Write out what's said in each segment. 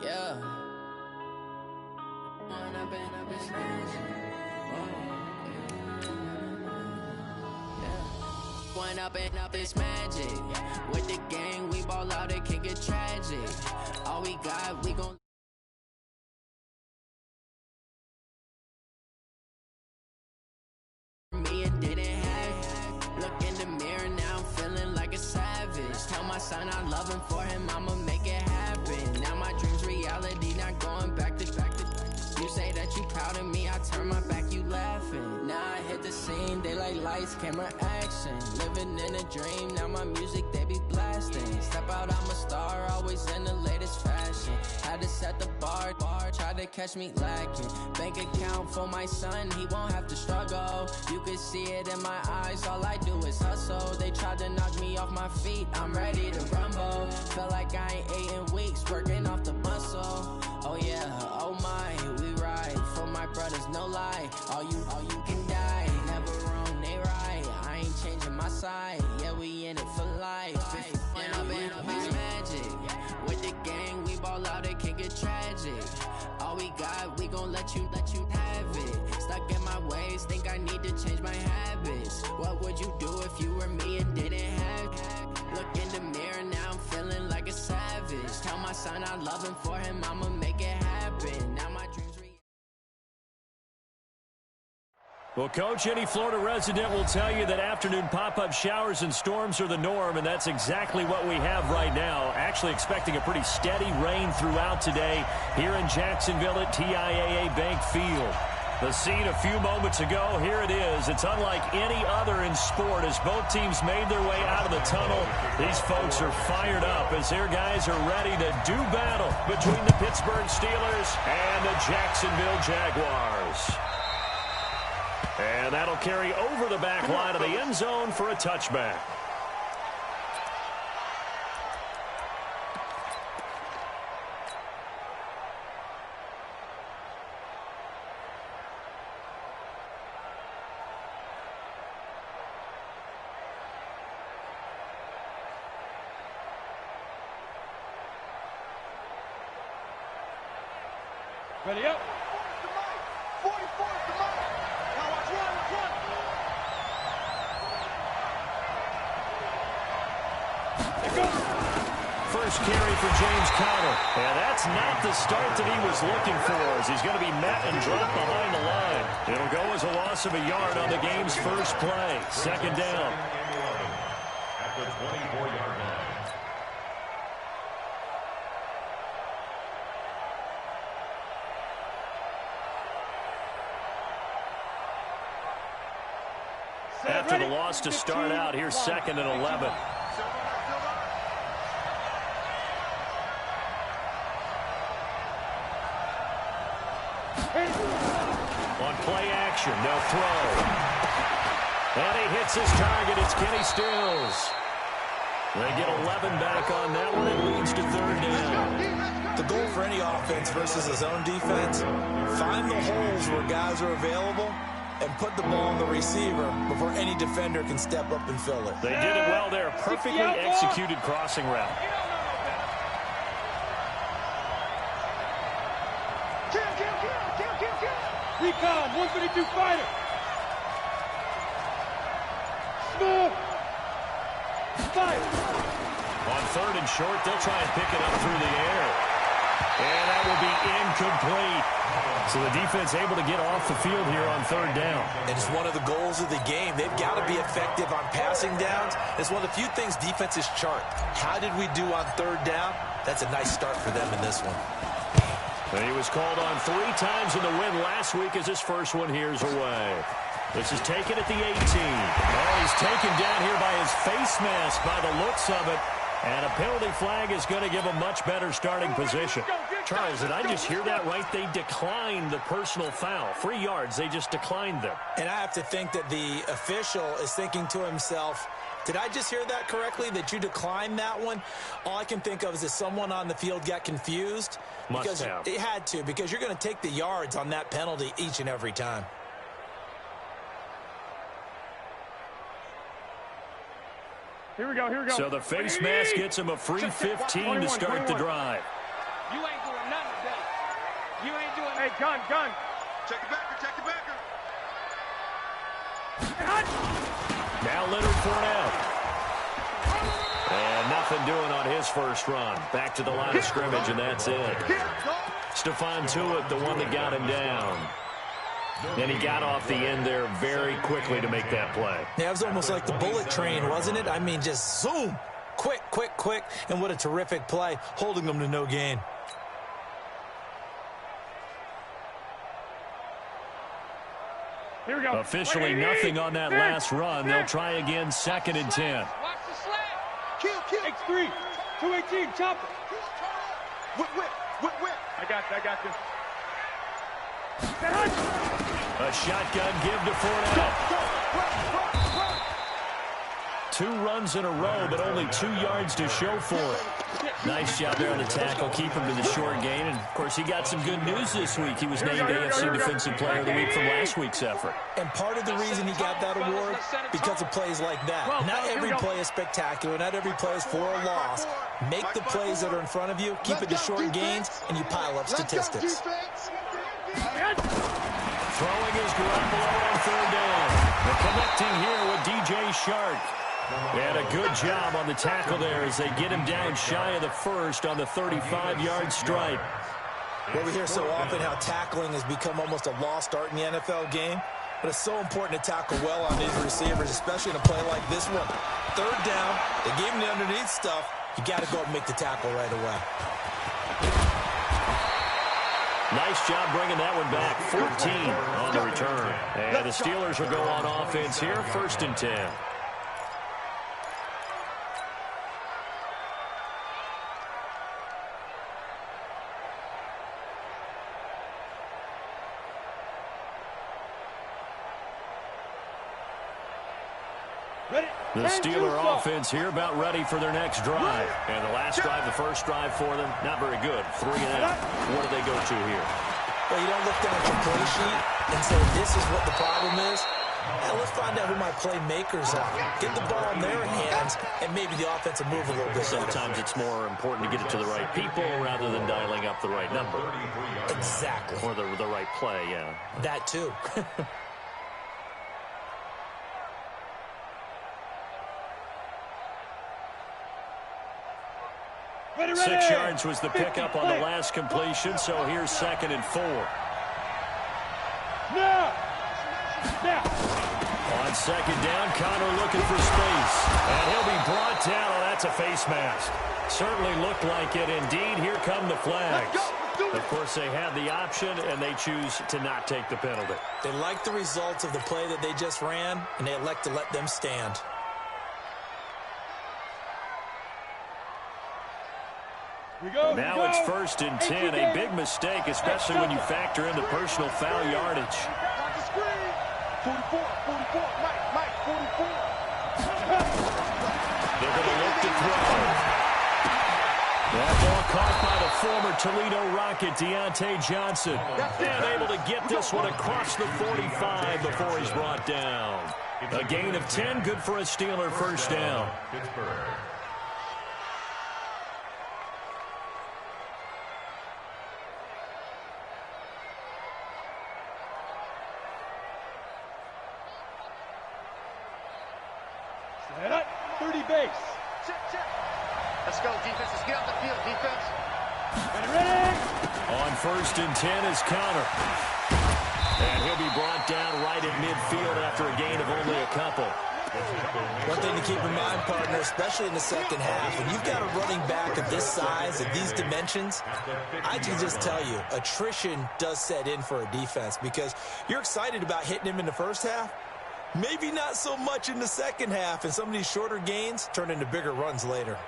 Yeah. One up and up is magic. With the gang, we ball out, it can get tragic. All we got, we gon' me and didn't have. Look in the mirror, now I'm feeling like a savage. Tell my son I love him, for him I'ma make it happen. Now my dream's reality, not going back to. You say that you proud of me, I turn my back, you laughing. Now I hit the scene, they like lights, camera, action. Living in a dream, now my music they be blasting. Step out, I'm a star, always in the latest fashion. Had to set the bar, tried to catch me lacking. Bank account for my son, he won't have to struggle. You can see it in my eyes, all I do is hustle. They tried to knock me off my feet, I'm ready to rumble. Feel like I ain't ate in weeks, working off the muscle. Oh yeah, oh my, we ride for my brothers, no lie. All you can die, never wrong, they right. I ain't changing my side, yeah, we in it for life. And up is magic. With the gang, we ball out, it can get tragic. All we got, we gon' let you have it. Stuck in my ways, think I need to change my habits. What would you do if you were me and didn't have? Look in the mirror, now I'm feeling like a savage. Tell my son I love him, for him I'ma make it happen. Now my dreams. Well, Coach, any Florida resident will tell you that afternoon pop-up showers and storms are the norm, and that's exactly what we have right now. Actually expecting a pretty steady rain throughout today here in Jacksonville at TIAA Bank Field. The scene a few moments ago, here it is. It's unlike any other in sport as both teams made their way out of the tunnel. These folks are fired up as their guys are ready to do battle between the Pittsburgh Steelers and the Jacksonville Jaguars. And that'll carry over the back line of the end zone for a touchback. Ready up. First carry for James Conner. And that's not the start that he was looking for, as he's going to be met and dropped behind the line. It'll go as a loss of a yard on the game's first play. Second down. At the 24-yard line. After the loss to start out, here's 2nd and 11. On play action, they'll throw. And he hits his target. It's Kenny Stills. They get 11 back on that one. It leads to 3rd down. The goal for any offense versus a zone defense, find the holes where guys are available and put the ball on the receiver before any defender can step up and fill it. They did it well there. Perfectly executed crossing route. Recon, 152 fighter. Small. Fire. On 3rd and short, they'll try and pick it up through the air. And that will be incomplete. So the defense able to get off the field here on 3rd down. And it's one of the goals of the game. They've got to be effective on passing downs. It's one of the few things defenses chart. How did we do on 3rd down? That's a nice start for them in this one. And he was called on 3 times in the win last week as his first one here's away. This is taken at the 18. Oh, he's taken down here by his face mask by the looks of it. And a penalty flag is going to give a much better starting position. Charles, did I just hear that right? They declined the personal foul. 3 yards, they just declined them. And I have to think that the official is thinking to himself, did I just hear that correctly, that you declined that one? All I can think of is that someone on the field got confused. Must have. It had to, because you're going to take the yards on that penalty each and every time. Here we go, here we go. So the face mask gets him a free 15 to start the drive. You ain't doing nothing today. You ain't doing. Hey, gun. Check the backer, check the backer. Now Leonard Fournette. And nothing doing on his first run. Back to the line of scrimmage, and that's it. Stephon Tuitt, the one that got him down. And he got off the end there very quickly to make that play. Yeah, it was almost like the bullet train, wasn't it? I mean, just zoom. Quick. And what a terrific play, holding them to no gain. Here we go. Officially nothing on that last run. They'll try again, 2nd and 10. Watch the slant. Kill. X3. 218. Chopper. Whip. I got this. A shotgun give to Fournette. 2 runs in a row, but only 2 yards to show for it. Nice job there on the tackle. Keep him to the short gain. And, of course, he got some good news this week. He was named AFC Defensive Player of the Week from last week's effort. And part of the reason he got that award, because of plays like that. Not every play is spectacular. Not every play is for a loss. Make the plays that are in front of you, keep it to short gains, and you pile up statistics. Throwing is Garoppolo on 3rd down. They're connecting here with DJ Shark. They had a good job on the tackle there as they get him down shy of the first on the 35-yard stripe. Well, we hear so often how tackling has become almost a lost art in the NFL game. But it's so important to tackle well on these receivers, especially in a play like this one. 3rd down, they gave him the underneath stuff. You got to go and make the tackle right away. Nice job bringing that one back. 14 on the return. And the Steelers will go on offense here, 1st and 10. The Steeler offense here about ready for their next drive. And the last drive, the first drive for them, not very good. 3 and out. What do they go to here? Well, you don't look down at your play sheet and say, this is what the problem is. Now let's find out who my playmakers are. Get the ball in their hands, and maybe the offense will move a little bit. Sometimes it's more important to get it to the right people rather than dialing up the right number. Exactly. Or the right play, yeah. That too. Ready. 6 yards was the pickup on the last completion, so here's 2nd and 4. Now. On 2nd down, Connor looking for space. And he'll be brought down. Oh, that's a face mask. Certainly looked like it. Indeed, here come the flags. Of course, they had the option, and they choose to not take the penalty. They like the results of the play that they just ran, and they elect to let them stand. Now it's 1st and 10. A big mistake, especially when you factor in the personal foul yardage. 44, Mike, 44. They're going to look to throw. That ball caught by the former Toledo Rocket, Deontay Johnson. And able to get this one across the 45 before he's brought down. A gain of 10, good for a Steeler first down. Set up. 30 base. Check. Let's go, defense. Let's get on the field, defense. Ready. On 1st and 10 is Connor. And he'll be brought down right at midfield after a gain of only a couple. One thing to keep in mind, partner, especially in the second half, when you've got a running back of this size, of these dimensions, I can just tell you, attrition does set in for a defense because you're excited about hitting him in the first half. Maybe not so much in the second half, and some of these shorter gains turn into bigger runs later.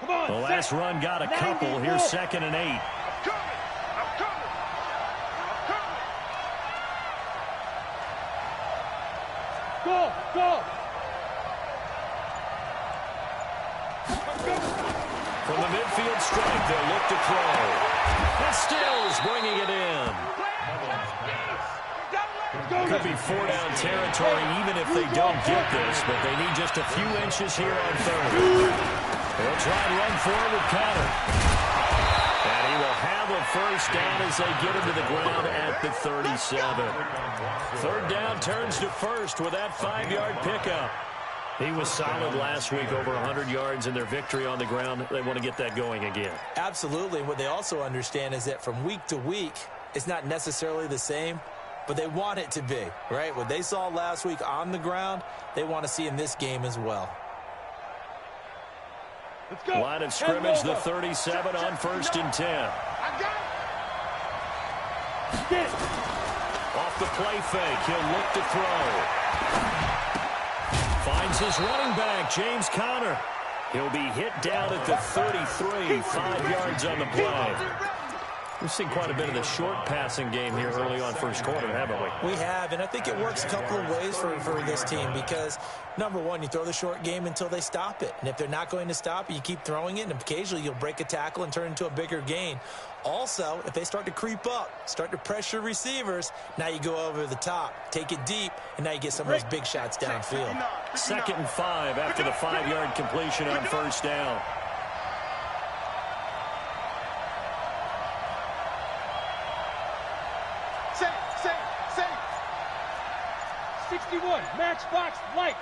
Come on. The last run got a couple. Here's 2nd and 8. I'm coming. Go. From the midfield strike, they'll look to throw. And Stills bringing it in. Could be 4-down territory even if they don't get this, but they need just a few inches here on 3rd. They'll try and run forward with Connor. And he will have a first down as they get him to the ground at the 37. Third down turns to first with that 5-yard pickup. He was solid last week, over 100 yards in their victory on the ground. They want to get that going again. Absolutely. What they also understand is that from week to week, it's not necessarily the same, but they want it to be, right? What they saw last week on the ground, they want to see in this game as well. Let's go. Line of scrimmage, the 37 on 1st and 10. I got it. Off the play fake, he'll look to throw. Finds his running back, James Conner. He'll be hit down at the 33, 5 yards on the play. We've seen quite a bit of the short passing game here early on first quarter, haven't we? We have, and I think it works a couple of ways for this team because, number one, you throw the short game until they stop it. And if they're not going to stop it, you keep throwing it, and occasionally you'll break a tackle and turn into a bigger gain. Also, if they start to creep up, start to pressure receivers, now you go over the top, take it deep, and now you get some of those big shots downfield. 2nd and 5 after the 5-yard completion on first down. Say. 61, matchbox lights.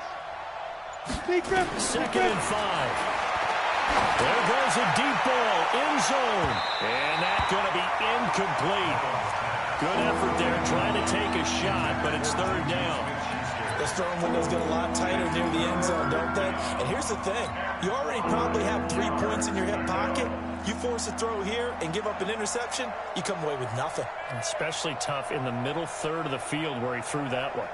2nd and 5. There goes a deep ball, end zone. And that's going to be incomplete. Good effort there trying to take a shot, but it's 3rd down. Those throwing windows get a lot tighter near the end zone, don't they? And here's the thing. You already probably have 3 points in your hip pocket. You force a throw here and give up an interception, you come away with nothing. Especially tough in the middle third of the field where he threw that one.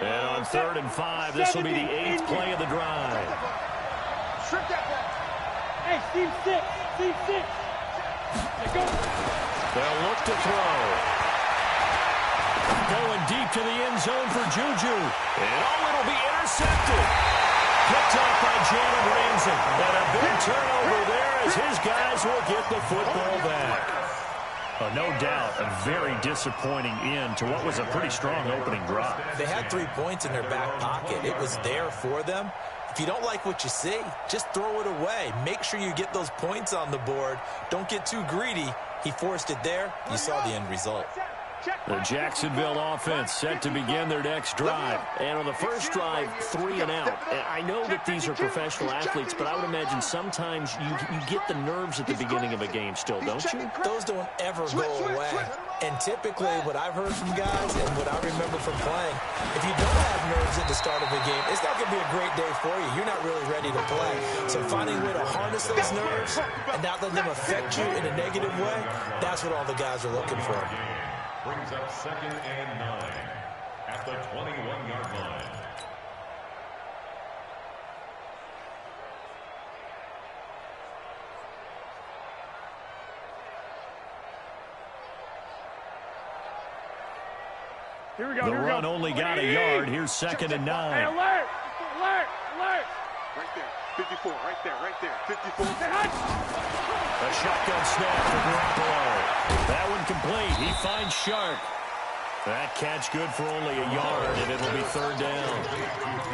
And on 3rd and 5, this will be the 8th play of the drive. Strip that ball. Hey, Steve 6. Let's go. They'll look to throw. Going deep to the end zone for Juju. And it'll be intercepted. Picked up by Jalen Ramsey. And a big turnover there as his guys will get the football back. No doubt, a very disappointing end to what was a pretty strong opening drive. They had 3 points in their back pocket. It was there for them. If you don't like what you see, just throw it away. Make sure you get those points on the board. Don't get too greedy. He forced it there. You saw the end result. The Jacksonville offense set to begin their next drive. And on the first drive, 3 and out. And I know that these are professional athletes, but I would imagine sometimes you get the nerves at the beginning of a game still, don't you? Those don't ever go away. And typically what I've heard from guys and what I remember from playing, if you don't have nerves at the start of a game, it's not going to be a great day for you. You're not really ready to play. So finding a way to harness those nerves and not let them affect you in a negative way, that's what all the guys are looking for. Brings up 2nd and 9 at the 21-yard line. Here we go. The run only got a yard. Here's 2nd and 9. Hey, alert! Right there. 54, right there. 54. A shotgun snap for Garoppolo. That one complete. He finds Shark. That catch good for only a yard, and it'll be 3rd down.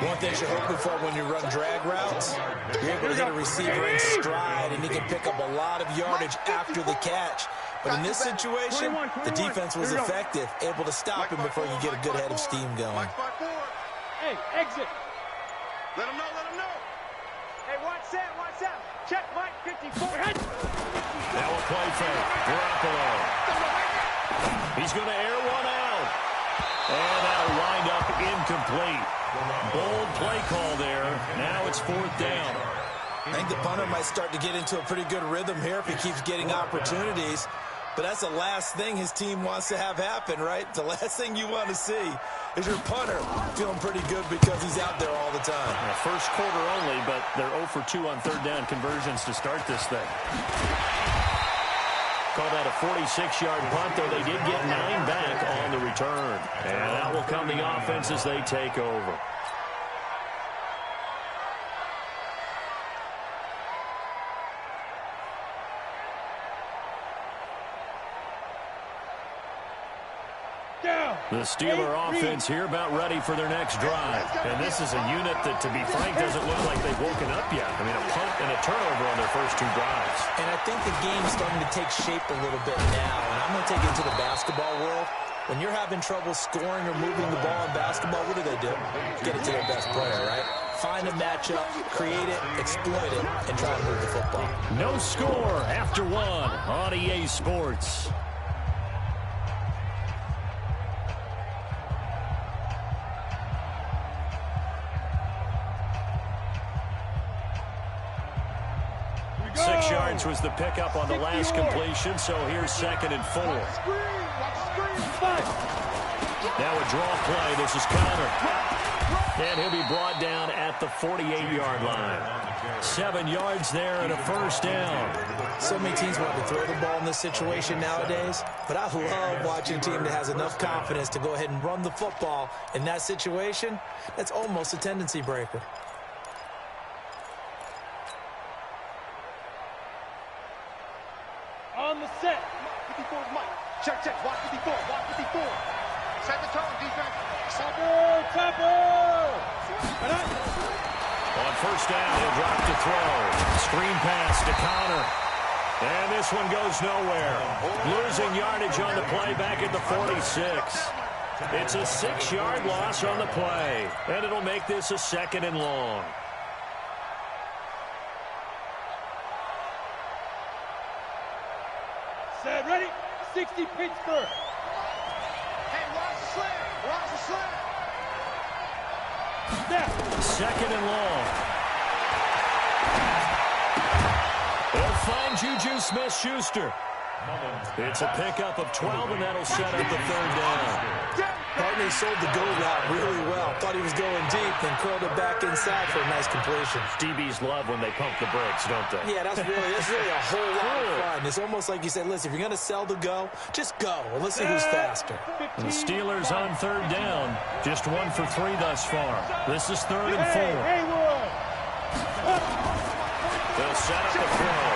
One thing you're hoping for when you run drag routes, you're able to hit a receiver in stride, and he can pick up a lot of yardage after the catch. But in this situation, the defense was effective, able to stop him before you get a good head of steam going. Hey, exit. Let him know. Hey, watch that. Check Mike 54. Now a play fake. Garoppolo. He's going to air one out. And that'll wind up incomplete. Bold play call there. Now it's 4th down. I think the punter might start to get into a pretty good rhythm here if he keeps getting opportunities. But that's the last thing his team wants to have happen, right? The last thing you want to see is your punter feeling pretty good because he's out there all the time. Yeah, first quarter only, but they're 0 for 2 on 3rd down conversions to start this thing. Call that a 46-yard punt, though they did get 9 back on the return. And that will come the offense as they take over. The Steeler offense here about ready for their next drive. And this is a unit that, to be frank, doesn't look like they've woken up yet. I mean, a punt and a turnover on their first 2 drives. And I think the game's starting to take shape a little bit now. And I'm going to take it to the basketball world. When you're having trouble scoring or moving the ball in basketball, what do? Get it to their best player, right? Find a matchup, create it, exploit it, and try to move the football. No score after 1 on EA Sports. Go. 6 yards was the pickup on the last completion, so here's 2nd and 4. Now a draw play. This is Connor. And he'll be brought down at the 48-yard line. 7 yards there and a first down. So many teams want to throw the ball in this situation nowadays, but I love watching a team that has enough confidence to go ahead and run the football in that situation. That's almost a tendency breaker. On the set. 54 is Mike. Check, check. Watch 54. Watch 54. Set the tone, defense. Topper. On first down, he'll drop to throw. Screen pass to Connor. And this one goes nowhere. Losing yardage on the play back at the 46. It's a 6-yard loss on the play. And it'll make this a 2nd and long. Set, ready? 60 Pittsburgh. Hey, watch the slant. Watch the slant. Snap. 2nd and long. They'll find Juju Smith-Schuster. It's a pickup of 12, and that'll set up the 3rd down. Partney sold the go route really well. Thought he was going deep, then curled it back inside for a nice completion. DBs love when they pump the brakes, don't they? Yeah, that's really a whole lot of fun. It's almost like you said, listen, if you're going to sell the go, just go. And let's see who's faster. And the Steelers on 3rd down. Just 1 for 3 thus far. This is 3rd and 4. They'll set up the throw.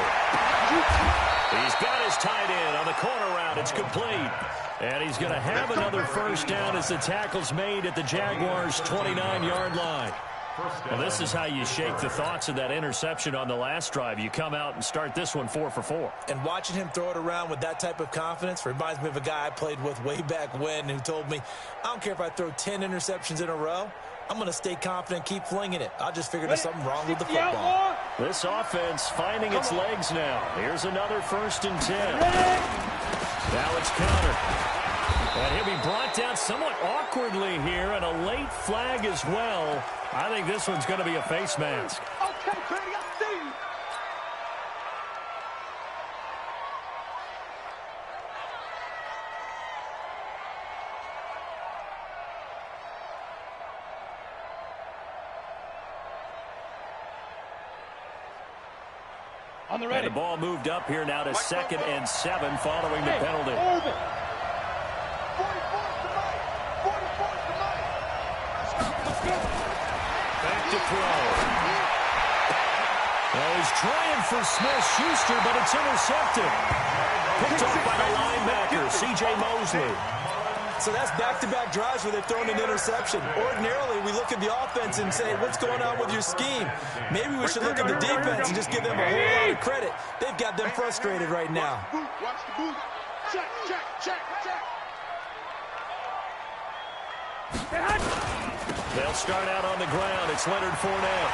He's got his tight end on the corner route. It's complete. And he's going to have another first down as the tackle's made at the Jaguars' 29-yard line. Well, this is how you shake the thoughts of that interception on the last drive. You come out and start this one 4 for 4. And watching him throw it around with that type of confidence reminds me of a guy I played with way back when who told me, I don't care if I throw 10 interceptions in a row. I'm going to stay confident, keep flinging it. I just figured there's something wrong with the football. This offense finding its legs now. Here's another 1st and 10. Now it's Connor. And he'll be brought down somewhat awkwardly here, and a late flag as well. I think this one's going to be a face mask. Okay, Brady, I see you. On the And ready. the ball moved up here now to 2nd and 7 following the penalty. Orbit. 44's the night. 44's the night. Let's go. Back to throw. Oh, he's trying for Smith-Schuster, but it's intercepted. Picked up by the linebacker, C.J. Mosley. So that's back-to-back drives where they've thrown an interception. Ordinarily, we look at the offense and say, what's going on with your scheme? Maybe we should look at the defense and just give them a whole lot of credit. They've got them frustrated right now. Watch the boot. Check, check, check, check. They'll start out on the ground. It's Leonard Fournette.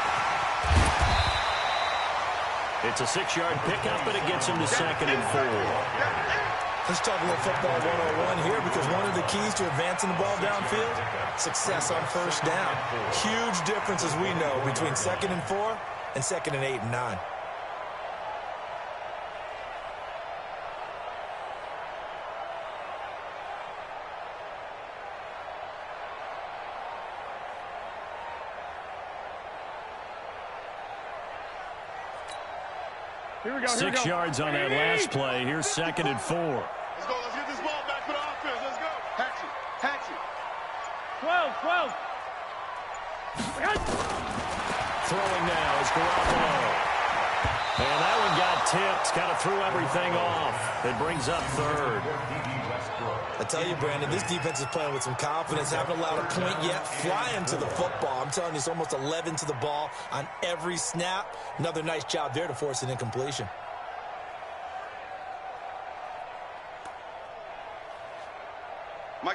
It's a 6-yard pickup, but it gets him to 2nd and 4. Let's talk a little football 101 here, because one of the keys to advancing the ball downfield, success on first down. Huge difference, as we know, between 2nd and 4 and 2nd and 8 and 9. Here we go. 6 yards on that last play. Here's 2nd and 4. Let's go. Let's get this ball back for the offense. Let's go. Hatch it. Hatch it. 12. Throwing now is Garoppolo. And that one got tipped. Kind of threw everything off. It brings up 3rd. A tell you, Brandon, this defense is playing with some confidence. Haven't allowed a point yet. Flying to the football. I'm telling you, it's almost 11 to the ball on every snap. Another nice job there to force an incompletion.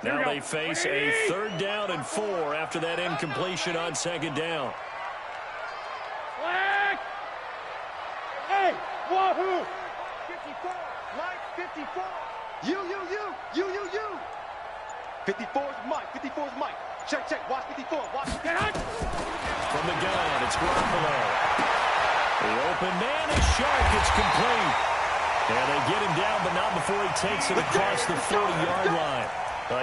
Now they face a 3rd down and 4 after that incompletion on 2nd down. Hey, wahoo! 54, Mike, 54. You. 54 is Mike, 54 is Mike. Check, watch 54, watch. From the gun, it's Garoppolo. The open man is sharp, it's complete. And they get him down, but not before he takes it across the 40-yard line.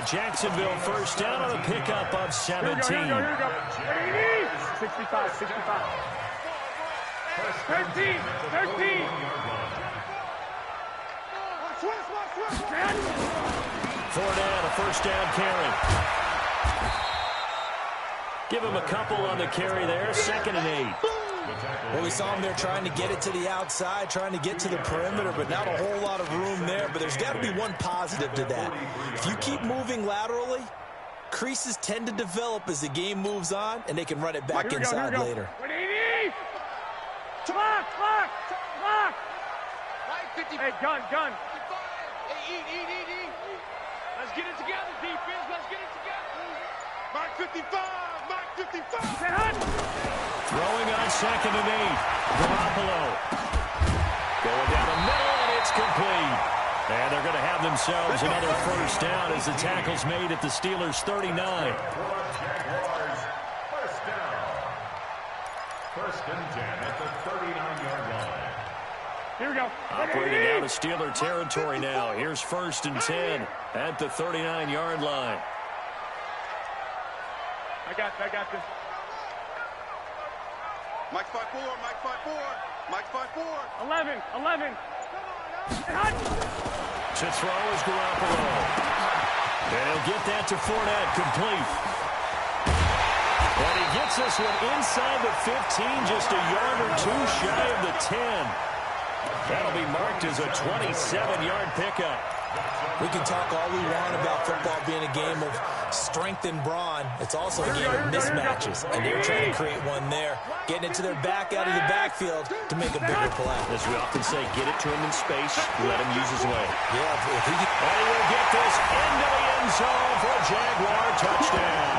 Jacksonville 1st down on a pickup of 17. Here we go. 65. 13. Fournette, a 1st down carry. Give him a couple on the carry there. 2nd and 8. Well, we saw him there trying to get it to the outside, trying to get to the perimeter, but not a whole lot of room there. But there's got to be one positive to that. If you keep moving laterally, creases tend to develop as the game moves on, and they can run it back inside later. Clock! Hey, gun. Hey, eat. Let's get it together, defense. Let's get it together. Mark 55. Throwing on 2nd and 8. Garoppolo. Going down the middle, and it's complete. And they're going to have themselves another 1st down as the tackle's made at the Steelers' 39. Jaguars, 1st down. 1st and 10 at the 39-yard line. Here we go. Operating out of Steeler territory now. Here's 1st and 10 at the 39-yard line. I got this. Mike's 5-4. 11. To throw is Garoppolo. And he'll get that to Fournette, complete. And he gets this one inside the 15, just a yard or 2 shy of the 10. That'll be marked as a 27-yard pickup. We can talk all we want about football being a game of strength and brawn. It's also a game of mismatches, and they're trying to create one there, getting it to their back out of the backfield to make a bigger play. As we often say, get it to him in space, let him use his leg. Yeah, if he can... And he will get this into the end zone for a Jaguar touchdown.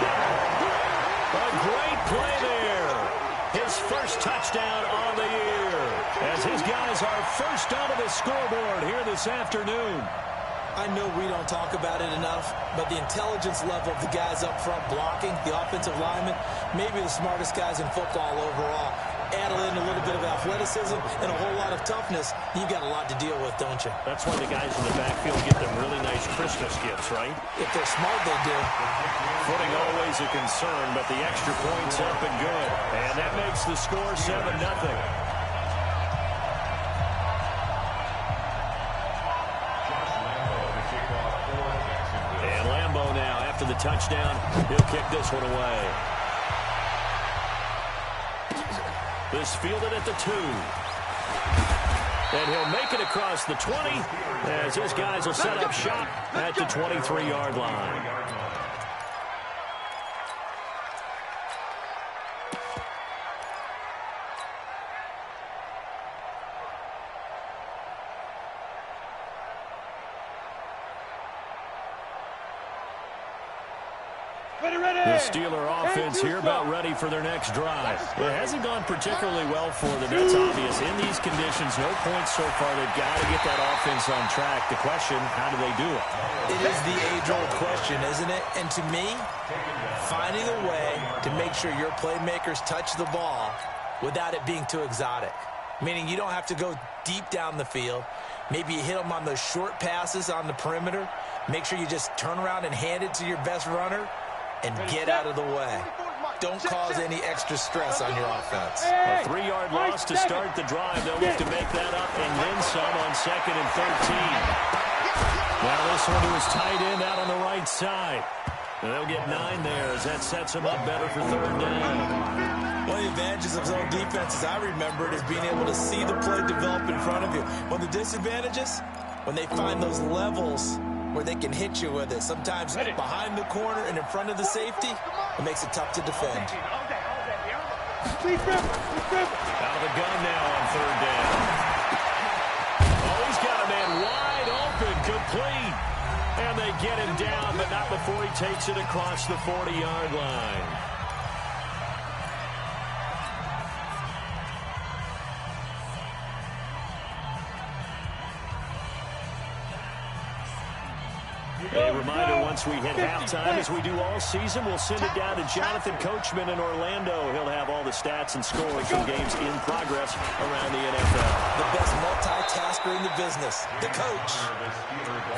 A great play there. His 1st touchdown on the year, as his guys are 1st onto the scoreboard here this afternoon. I know we don't talk about it enough, but the intelligence level of the guys up front blocking, the offensive linemen, maybe the smartest guys in football overall. Add in a little bit of athleticism and a whole lot of toughness, you've got a lot to deal with, don't you? That's why the guys in the backfield get them really nice Christmas gifts, right? If they're smart, they do. Footing always a concern, but the extra point's up and good. And that makes the score 7-0. And Lambeau now, after the touchdown, he'll kick this one away. This fielded at the 2. And he'll make it across the 20 as his guys will set up shop at the 23-yard line. The Steeler offense here about ready for their next drive. It hasn't gone particularly well for them. That's obvious. In these conditions, no points so far. They've got to get that offense on track. The question, how do they do it? It is the age-old question, isn't it? And to me, finding a way to make sure your playmakers touch the ball without it being too exotic. Meaning you don't have to go deep down the field. Maybe you hit them on those short passes on the perimeter. Make sure you just turn around and hand it to your best runner and get out of the way. Don't cause any extra stress on your offense. A 3-yard loss to start the drive. They'll look to make that up and then some on 2nd and 13. Now this one to his tight end out on the right side. And they'll get 9 there as that sets them up better for 3rd down. One of the advantages of zone defenses, I remember it, is being able to see the play develop in front of you. One of the disadvantages, when they find those levels where they can hit you with it. Sometimes behind the corner and in front of the safety, it makes it tough to defend. Out of the gun now on third down. Oh, he's got a man wide open, complete. And they get him down, but not before he takes it across the 40-yard line. A reminder, once we hit halftime, as we do all season, we'll send it down to Jonathan Coachman in Orlando. He'll have all the stats and scores from games in progress around the NFL. The best multitasker in the business, the coach.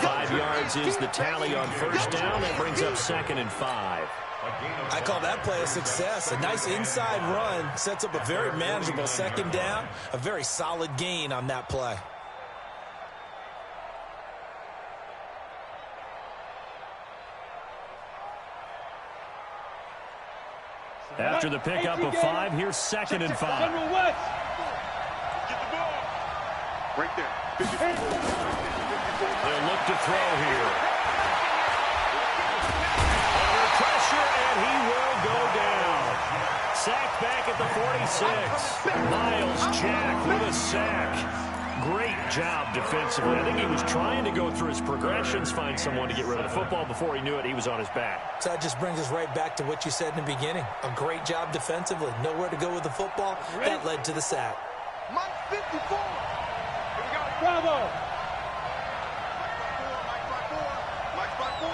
5 yards is the tally on first down. That brings up 2nd and 5. I call that play a success. A nice inside run sets up a very manageable 2nd down. A very solid gain on that play. After the pickup of 5, here's 2nd and 5. Get the ball. Right there. They'll look to throw here. Under pressure, and he will go down. Sacked back at the 46. Miles Jack with a sack. Great job defensively. I think he was trying to go through his progressions, find someone to get rid of the football. Before he knew it, he was on his back. So that just brings us right back to what you said in the beginning. A great job defensively. Nowhere to go with the football. That led to the sack. Mike 54. Here we go. Bravo. Mike 54.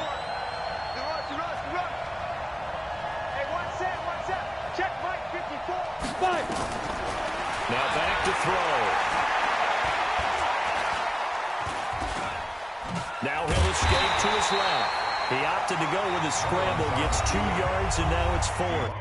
You rush. Hey, one set. Check Mike 54. 5. Now back to throw. Now he'll escape to his left. He opted to go with a scramble, gets 2 yards, and now it's 4th.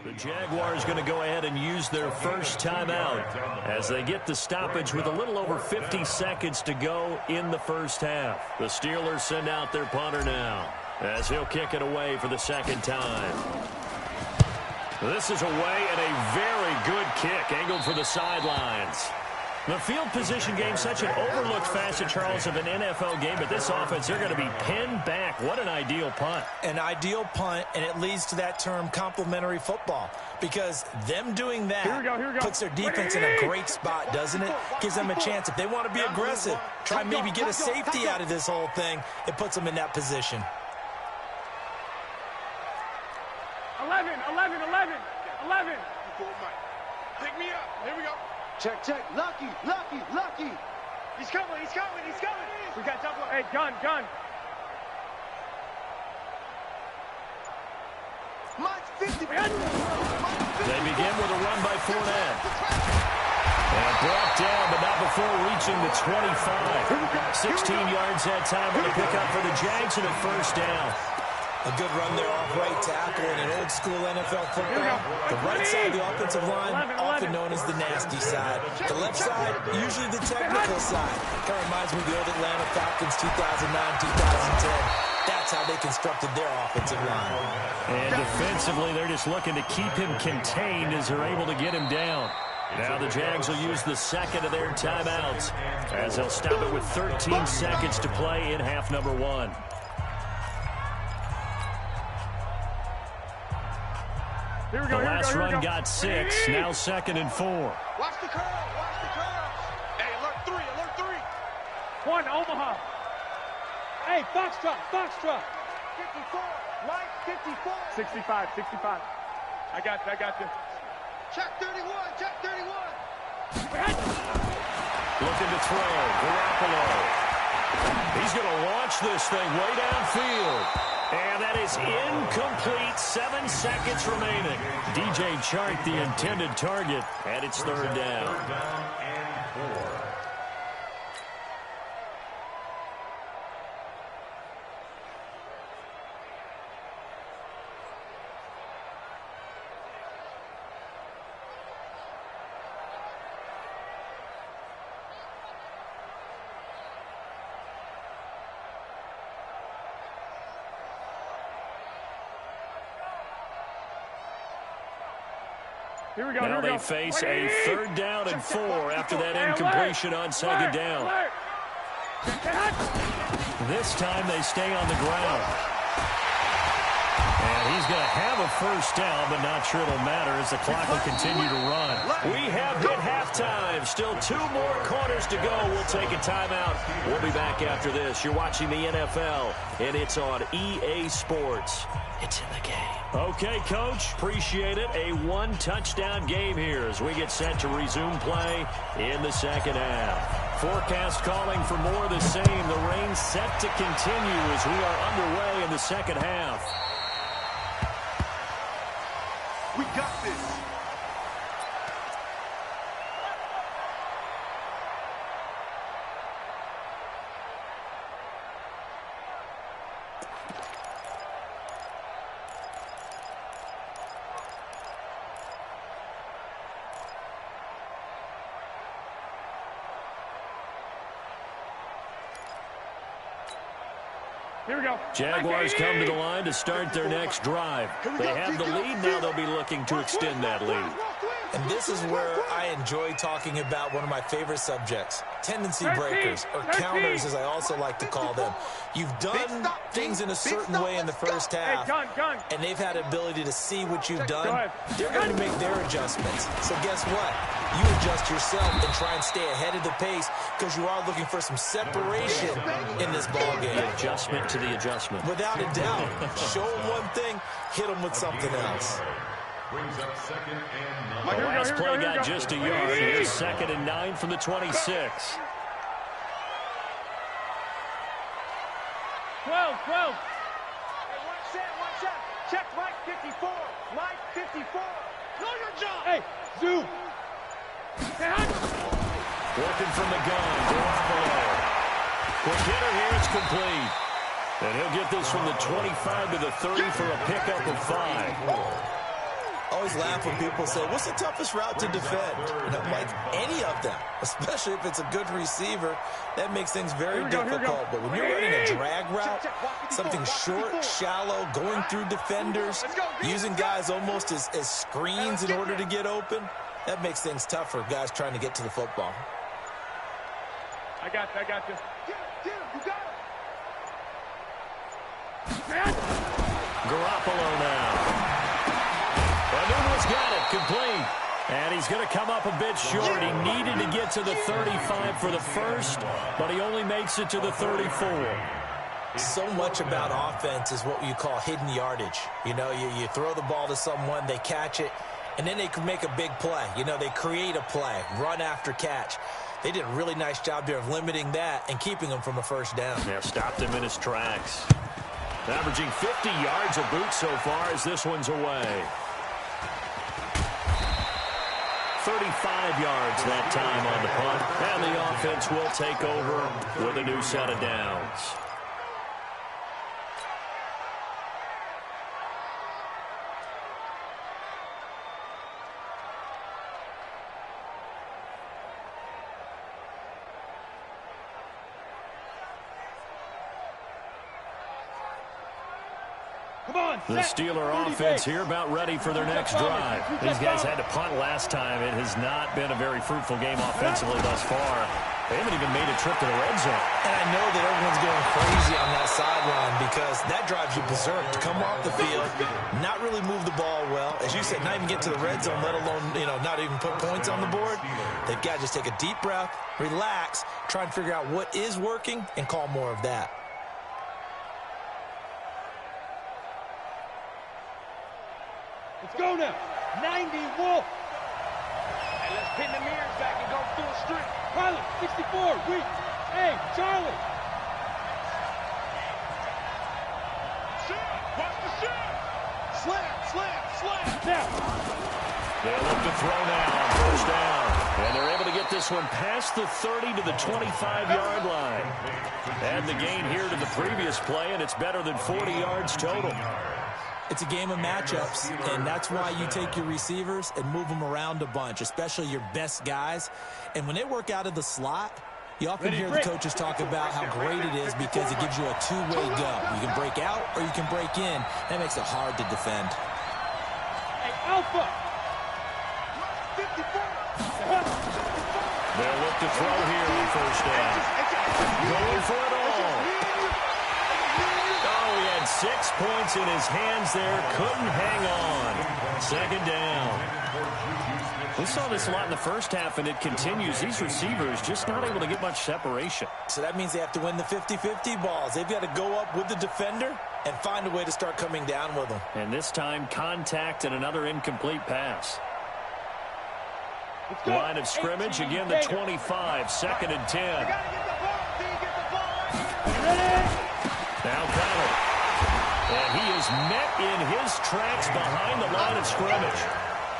The Jaguars going to go ahead and use their first timeout as they get the stoppage with a little over 50 seconds to go in the first half. The Steelers send out their punter now as he'll kick it away for the 2nd time. This is away and a very good kick angled for the sidelines. The field position game, such an overlooked facet, Charles, of an NFL game, but this offense, they're going to be pinned back. What an ideal punt. An ideal punt, and it leads to that term complementary football, because them doing that puts their defense in a great spot, doesn't it? Gives them a chance. If they want to be aggressive, try and maybe get a safety out of this whole thing, it puts them in that position. 11. Pick me up. Here we go. Check. Lucky. He's coming. We got double. Hey, gun. Mike 50. They begin with a run by Fournette. And brought down, but not before reaching the 25. 16 yards that time on the pickup for the Jags and a first down. A good run there off right tackle in an old-school NFL football. The right side of the offensive line, often known as the nasty side. The left side, usually the technical side. Kind of reminds me of the old Atlanta Falcons 2009-2010. That's how they constructed their offensive line. And defensively, they're just looking to keep him contained as they're able to get him down. Now the Jags will use the second of their timeouts as they'll stop it with 13 seconds to play in half number one. Here we go, The last run go. got 6, now 2nd and 4. Watch the curl. Watch the curl. Hey, alert 3. Alert 3. One, Omaha. Hey, Foxtrot. 54. Mike, 54. 65. I got you. Check 31. Check 31. Looking to throw. Garoppolo. He's going to launch this thing way downfield. And that is incomplete. 7 seconds remaining. DJ Chark, the intended target, and it's 3rd down. 3rd down and 4. Here we go. Now they face a 3rd down and 4 after that incompletion on 2nd down. This time they stay on the ground. And he's going to have a 1st down, but not sure it'll matter as the clock will continue to run. We have hit halftime. Still 2 more quarters to go. We'll take a timeout. We'll be back after this. You're watching the NFL, and it's on EA Sports. It's in the game. Okay, Coach. Appreciate it. A 1-touchdown game here as we get set to resume play in the 2nd half. Forecast calling for more of the same. The rain set to continue as we are underway in the 2nd half. We got this. Here we go. Jaguars come to the line to start their next drive. They have the lead now. They'll be looking to extend that lead. And this is where I enjoy talking about one of my favorite subjects, tendency breakers, or counters as I also like to call them. You've done things in a certain way in the first half, and they've had the ability to see what you've done. They're going to make their adjustments. So guess what? You adjust yourself and try and stay ahead of the pace because you are looking for some separation in this ballgame. The adjustment to the adjustment. Without a doubt. Show them one thing, hit them with something else. Brings up 2nd and 9. The last play got just a yard. Here's 2nd and 9 from the 26. 12. Hey, one set. Check Mike 54. Mike 54. Know your job. Hey, zoom. Working from the gun. Garoppolo. Quick hitter here. It's complete. And he'll get this from the 25 to the 30 for a pickup of 5. Always laugh when people say, what's the toughest route to defend? And I'm like, any of them, especially if it's a good receiver. That makes things very difficult. But when you're running a drag route, something short, shallow, going through defenders, using guys almost as screens in order to get open, that makes things tough for guys trying to get to the football. I got you. Get him. You got him. Garoppolo now. Anuma's got it, complete. And he's going to come up a bit short. He needed to get to the 35 for the first, but he only makes it to the 34. So much about offense is what you call hidden yardage. You know, you throw the ball to someone, they catch it, and then they can make a big play. You know, they create a play, run after catch. They did a really nice job there of limiting that and keeping him from a 1st down. Yeah, stopped him in his tracks. Averaging 50 yards a boot so far as this one's away. 35 yards that time on the punt, and the offense will take over with a new set of downs. The Steeler offense here about ready for their next drive. These guys had to punt last time. It has not been a very fruitful game offensively thus far. They haven't even made a trip to the red zone. And I know that everyone's going crazy on that sideline because that drives you berserk to come off the field, not really move the ball well. As you said, not even get to the red zone, let alone, not even put points on the board. They've got to just take a deep breath, relax, try and figure out what is working, and call more of that. Let's go now. 90 Wolf. Hey, let's pin the mirrors back and go full strength. Pilot, 64, weak. Hey, Charlie. Shot, watch the shot. Slam. Now. They'll look to throw now on first down. And they're able to get this one past the 30 to the 25-yard line. And the gain here to the previous play, and it's better than 40 yards total. It's a game of matchups, and that's why you take your receivers and move them around a bunch, especially your best guys. And when they work out of the slot, you often hear the coaches talk about how great it is because it gives you a two-way go. You can break out or you can break in. That makes it hard to defend. Hey, Alpha. 54. They'll look to throw here on first down. Going for it all. Oh, he had 6 points in his hands there. Couldn't hang on. Second down. We saw this a lot in the first half, and it continues. These receivers just not able to get much separation. So that means they have to win the 50-50 balls. They've got to go up with the defender and find a way to start coming down with them. And this time, contact and another incomplete pass. Line of scrimmage, again the 25, 2nd and 10. Now Connor. And he is met in his tracks behind the line of scrimmage.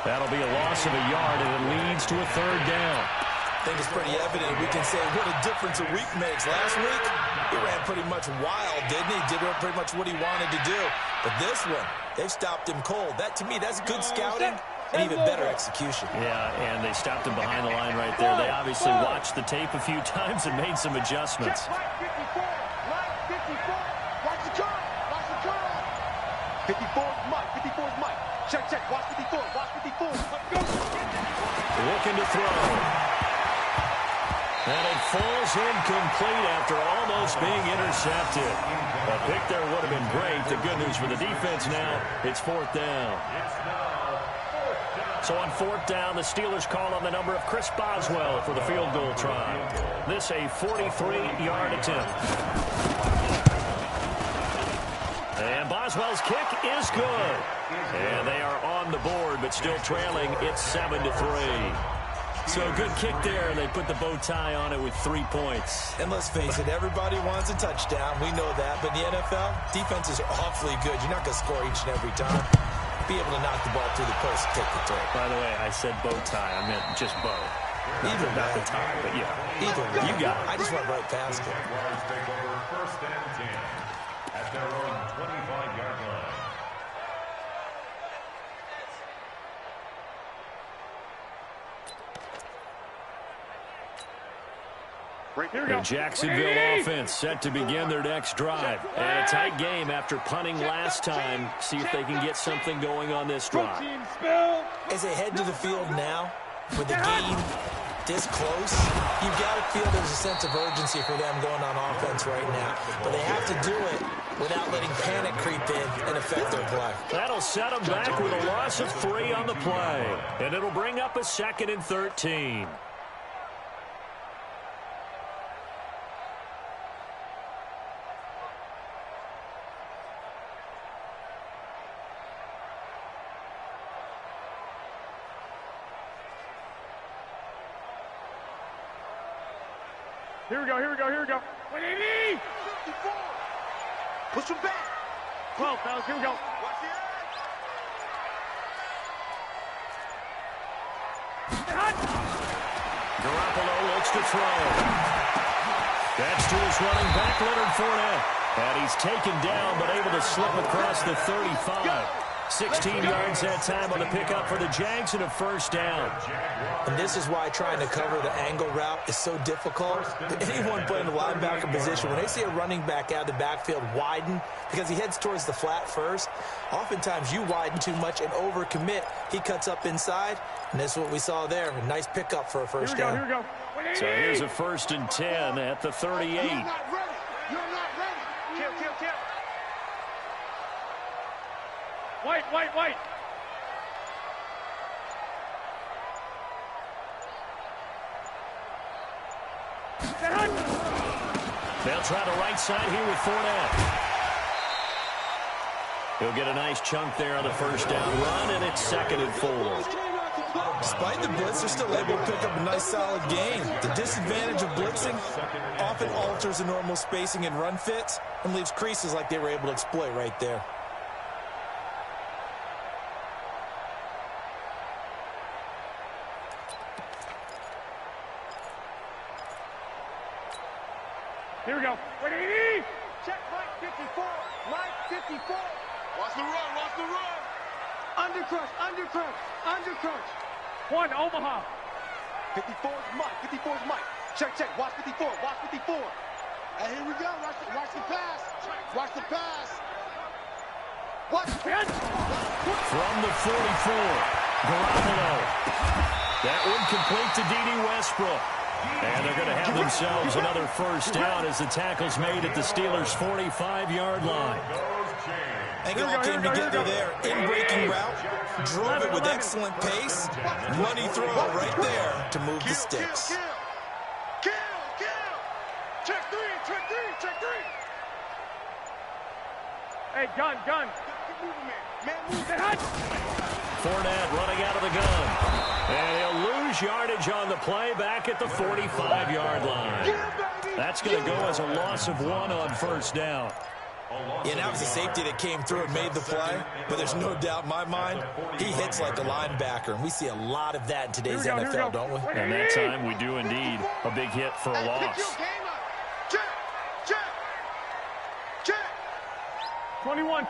That'll be a loss of a yard, and it leads to a 3rd down. I think it's pretty evident. We can say what a difference a week makes. Last week, he ran pretty much wild, didn't he? Did pretty much what he wanted to do. But this one, they've stopped him cold. That, to me, that's good scouting and even better execution. Yeah, and they stopped him behind the line right there. They obviously watched the tape a few times and made some adjustments. Line 54. Watch the curl. 54 is Mike. 54 is Mike. Check. Watch 54. Let's go. Looking to throw. And it falls incomplete after almost being intercepted. A pick there would have been great. The good news for the defense now, it's 4th down. So on 4th down, the Steelers call on the number of Chris Boswell for the field goal try. This a 43-yard attempt. And Boswell's kick is good. And they are on the board, but still trailing. It's 7-3. So a good kick there, and they put the bow tie on it with 3 points. And let's face it, everybody wants a touchdown. We know that. But in the NFL, defenses are awfully good. You're not going to score each and every time. Be able to knock the ball through the post and take the turn. By the way, I said bow tie. I meant just bow. Either not the tie, but yeah. Either way. You got it. I just went right past it. Jaguars take over 1st and 10 at their own 25-yard line. The Jacksonville offense set to begin their next drive. And a tight game after punting last time. See if they can get something going on this drive. As they head to the field now, with the game this close, you've got to feel there's a sense of urgency for them going on offense right now. But they have to do it without letting panic creep in and affect their play. That'll set them back with a loss of 3 on the play. And it'll bring up a 2nd and 13. Here we go. 180! 54! Push him back! 12, fellas, here we go. Watch the edge! Garoppolo looks to throw. That's to his running back, Leonard Fournette. And he's taken down, but able to slip across the 35. 16 yards that time on the pickup for the Jags and a first down. And this is why trying to cover the angle route is so difficult. Anyone playing the linebacker position, when they see a running back out of the backfield widen because he heads towards the flat first, oftentimes you widen too much and overcommit. He cuts up inside, and that's what we saw there. A nice pickup for a first down. Here we go. So here's a 1st and 10 at the 38. You're not ready. You're not ready. Kill. White. They'll try the right side here with Fournette. He'll get a nice chunk there on the first down run, and it's 2nd and 4. Despite the blitz, they're still able to pick up a nice solid gain. The disadvantage of blitzing often alters the normal spacing and run fits and leaves creases like they were able to exploit right there. Here we go. Check Mike 54. Mike 54. Watch the run. Undercrunch. One, Omaha. 54 is Mike. Check. Watch 54. And here we go. Watch the pass. Watch the pass. From the 44, Garoppolo. That one complete to D.D. Westbrook. And they're going to have themselves another first down as the tackle's made at the Steelers' 45-yard line. And it all came together there. In-breaking route, drove it with excellent pace. Money throw right there to move the sticks. Kill. Check three. Hey, gun. Keep moving, man. Man, Fournette running out of the gun. And he'll lose yardage on the play back at the 45-yard line. That's going to go as a loss of 1 on first down. Yeah, that was a safety that came through and made the play, but there's no doubt in my mind, he hits like a linebacker, and we see a lot lot of that in today's NFL, don't we? And that time we do indeed a big hit for a loss. Check. 21.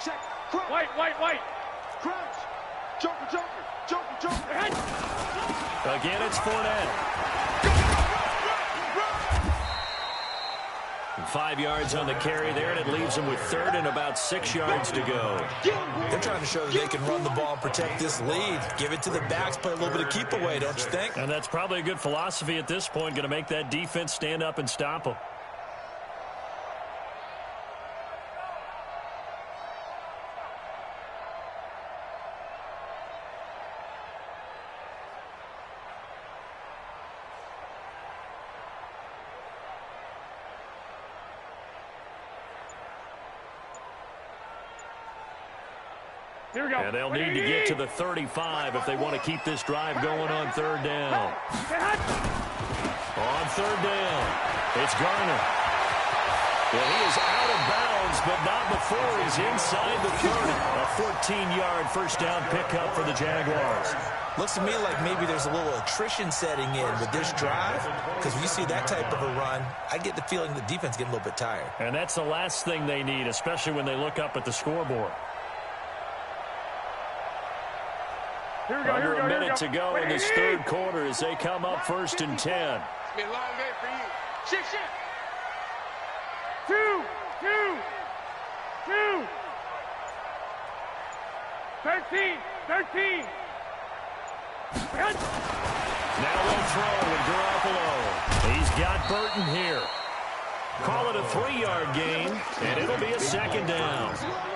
Check. Crunch. White. Crunch. Joker. Again, it's Fournette. 5 yards on the carry there, and it leaves them with third and about 6 yards to go. They're trying to show that they can run the ball and protect this lead. Give it to the backs, play a little bit of keep away, don't you think? And that's probably a good philosophy at this point, going to make that defense stand up and stop them. Here we go. And they'll need to get to the 35 if they want to keep this drive going on third down. On third down, it's Garner. Well, he is out of bounds, but not before he's inside the 30. A 14-yard first down pickup for the Jaguars. Looks to me like maybe there's a little attrition setting in with this drive, because when you see that type of a run, I get the feeling the defense getting a little bit tired. And that's the last thing they need, especially when they look up at the scoreboard. Under a minute to go in this third quarter as they come up 1st and 10. It's been a long day for you. Shift. 2. 13. Now they'll throw with Garoppolo. He's got Burton here. Call it a 3-yard gain, and it'll be a 2nd down.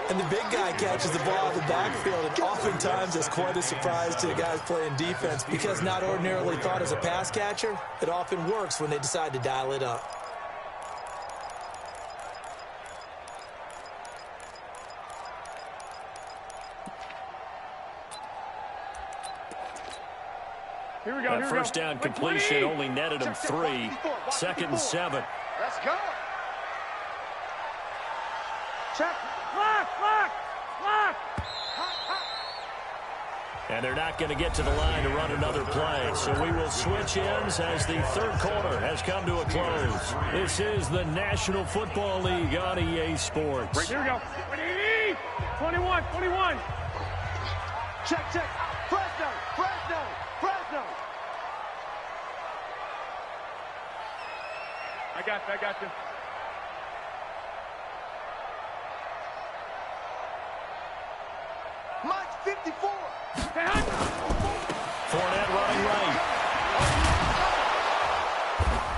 And the big guy catches the ball in the backfield, and oftentimes it's quite a surprise to the guys playing defense because not ordinarily thought as a pass catcher, it often works when they decide to dial it up. Here we go. That first down completion only netted him 3. 2nd and 7. Let's go. Check. Lock. And they're not going to get to the line to run another play. So we will switch ends as the third quarter has come to a close. This is the National Football League on EA Sports. Here we go. 21, 21. Check, check. Fresno, Fresno, Fresno. I got you. Mike 54. Fournette running right.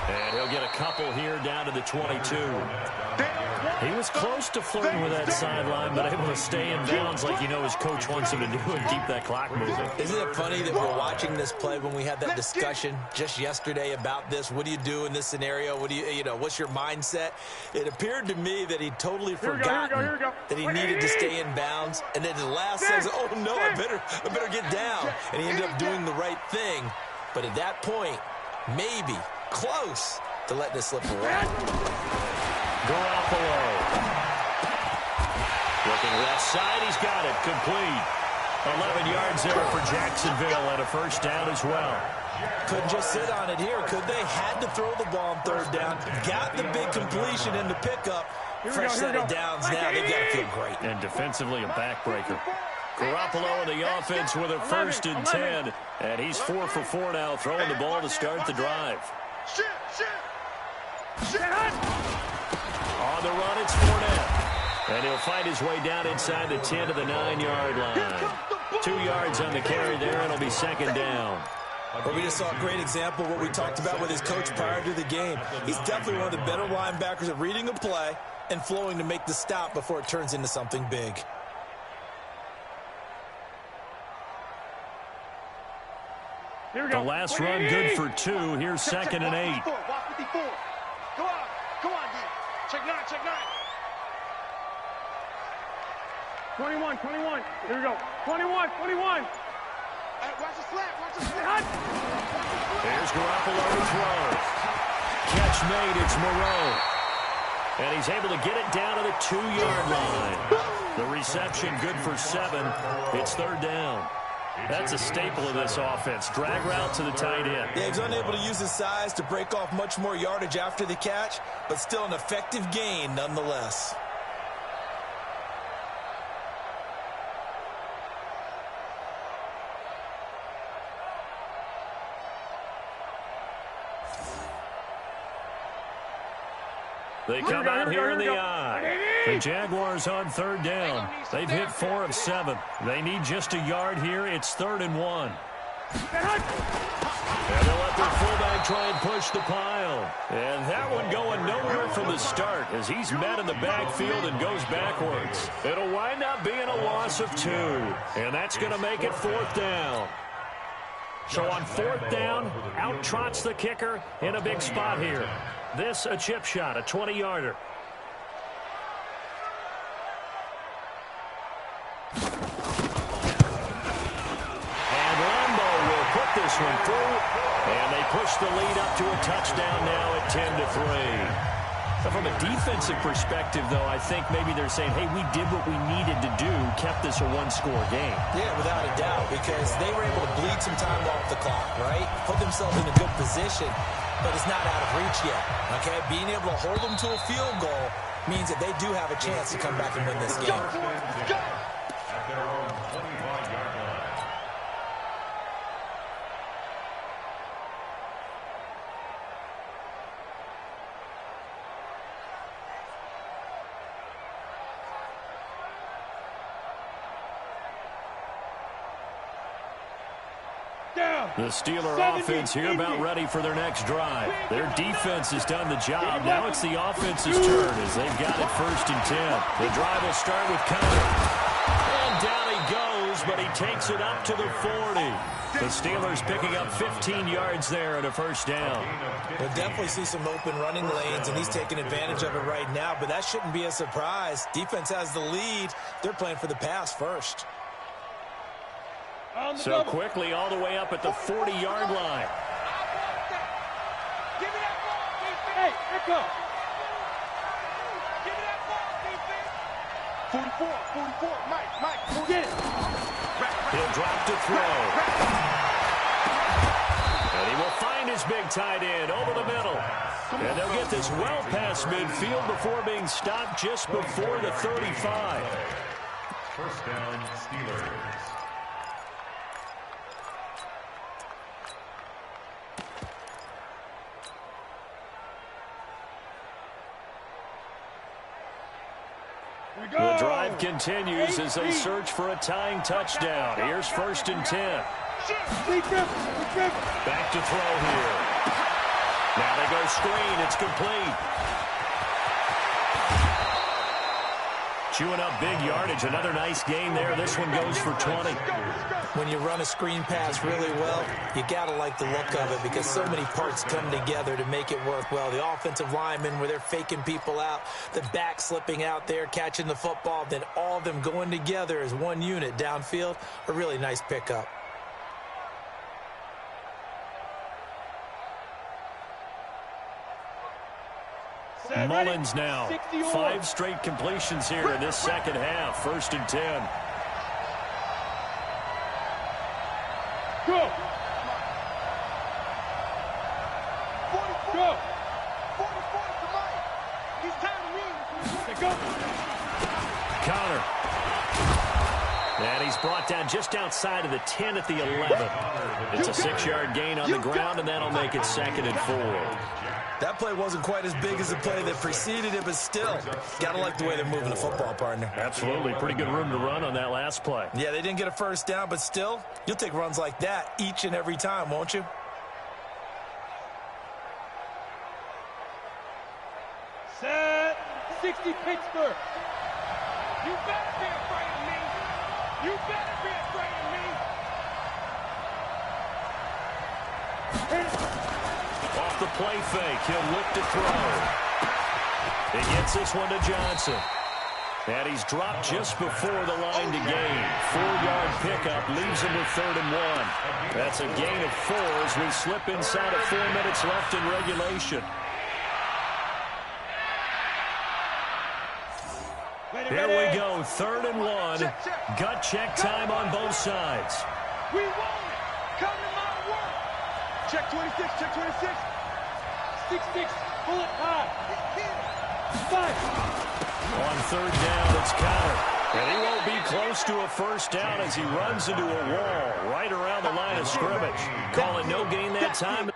And he'll get a couple here down to the 22. He was close to flirting with that sideline, but able to stay in bounds like his coach wants him to do and keep that clock moving. Isn't it funny that we're watching this play when we had that discussion just yesterday about this? What do you do in this scenario? What do what's your mindset? It appeared to me that he'd totally forgotten that he needed to stay in bounds, and then the last says, "Oh no, I better get down," and he ended up doing the right thing. But at that point, maybe close to letting it slip away. Garoppolo. Looking left side, he's got it. Complete. 11 yards there for Jacksonville and a first down as well. Couldn't just sit on it here, could they? Had to throw the ball on third down. Got the big completion in the pickup. Fresh set of downs now. They've got to feel great. And defensively, a backbreaker. Garoppolo in the offense with a 1st and 10. And he's 4 for 4 now, throwing the ball to start the drive. On the run, it's Fournette. And he'll find his way down inside the 10 to the 9-yard line. 2 yards on the carry there, and it'll be second down. Well, we just saw a great example of what we talked about with his coach prior to the game. He's definitely one of the better linebackers at reading a play and flowing to make the stop before it turns into something big. Here we go. The last run good for 2. Here's 2nd and 8. Walk 54. Go on, D. Check 9, check 9. 21. Here we go. 21. Hey, watch the slant. There's Garoppolo to throw. Catch made, it's Moreau. And he's able to get it down to the 2-yard line. The reception good for 7. It's third down. That's a staple of this offense. Drag route to the tight end. Yeah, he's unable to use his size to break off much more yardage after the catch, but still an effective gain nonetheless. They come out here in the eye. The Jaguars on third down. They've hit 4 of 7. They need just a yard here. It's 3rd and 1. And they'll let their fullback try and push the pile. And that one going nowhere from the start as he's met in the backfield and goes backwards. It'll wind up being a loss of 2. And that's going to make it 4th down. So on 4th down, out trots the kicker in a big spot here. This a chip shot, a 20-yarder. And Lambeau will put this one through. And they push the lead up to a touchdown now at 10-3. From a defensive perspective, though, I think maybe they're saying, hey, we did what we needed to do, kept this a one-score game. Yeah, without a doubt, because they were able to bleed some time off the clock, right? Put themselves in a good position, but it's not out of reach yet, okay? Being able to hold them to a field goal means that they do have a chance to come back and win this game. Go! At their own 25-yard line. The Steeler offense here about ready for their next drive. Their defense has done the job. Now it's the offense's turn as they've got it 1st and 10. The drive will start with Connor. And down he goes, but he takes it up to the 40. The Steelers picking up 15 yards there and a first down. We'll definitely see some open running lanes, and he's taking advantage of it right now, but that shouldn't be a surprise. Defense has the lead. They're playing for the pass first. So quickly all the way up at the 40-yard line. Give me that ball, defense. Hey, echo. Give me that ball, defense. 44, Mike, 44. Get it. He'll drop to throw. And he will find his big tight end over the middle. And they'll get this well past midfield before being stopped just before the 35. First down, Steelers. The drive continues as they search for a tying touchdown. Here's 1st and 10. Back to throw here. Now they go screen. It's complete. Chewing up big yardage. Another nice gain there. This one goes for 20. When you run a screen pass really well, you got to like the look of it because so many parts come together to make it work well. The offensive linemen, where they're faking people out, the back slipping out there, catching the football, then all of them going together as one unit downfield. A really nice pickup. Mullins now. 5 straight completions here in this second half. 1st and 10. Go! Go! 44, Mike. He's tired of me. Go! Connor. And he's brought down just outside of the 10 at the 11. It's a 6-yard gain on the ground, and that'll make it 2nd and 4. That play wasn't quite as big as the play that preceded it, but still, got to like the way they're moving the football, partner. Absolutely. Pretty good room to run on that last play. Yeah, they didn't get a first down, but still, you'll take runs like that each and every time, won't you? Set. 60 Pittsburgh. You better be afraid of me. You better be afraid of me. Off the play fake, he'll look to throw. He gets this one to Johnson. And he's dropped just before the line to gain. 4-yard pickup leaves him with 3rd and 1. That's a gain of 4 as we slip inside of 4 minutes left in regulation. Here we go, 3rd and 1. Gut check time on both sides. We want it. Come to my work. Check 26, check 26. 6-6, pull it high. 5. On 3rd down, it's Connor. And he won't be close to a first down as he runs into a wall right around the line of scrimmage. Call it no gain that time.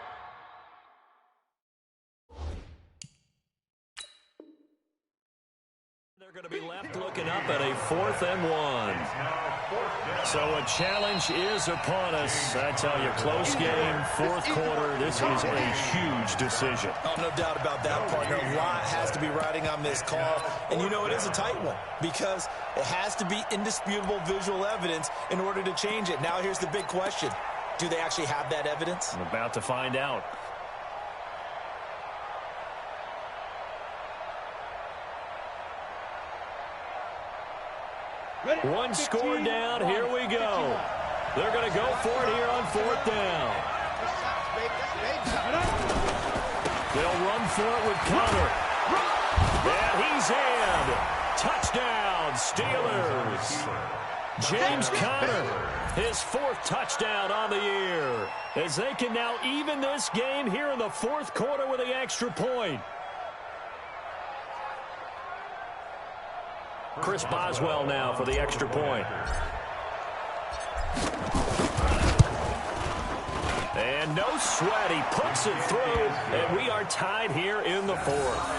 They're going to be left looking up at a 4th and 1. So a challenge is upon us. I tell you, close game, 4th quarter. This is a huge decision. Oh, no doubt about that, partner. A lot has to be riding on this call. And you know it is a tight one because it has to be indisputable visual evidence in order to change it. Now here's the big question. Do they actually have that evidence? I'm about to find out. One score down. Here we go. They're going to go for it here on 4th down. They'll run for it with Connor. And he's in. Touchdown, Steelers. James Conner, his 4th touchdown on the year, as they can now even this game here in the 4th quarter with the extra point. Chris Boswell now for the extra point. And no sweat. He puts it through, and we are tied here in the 4th.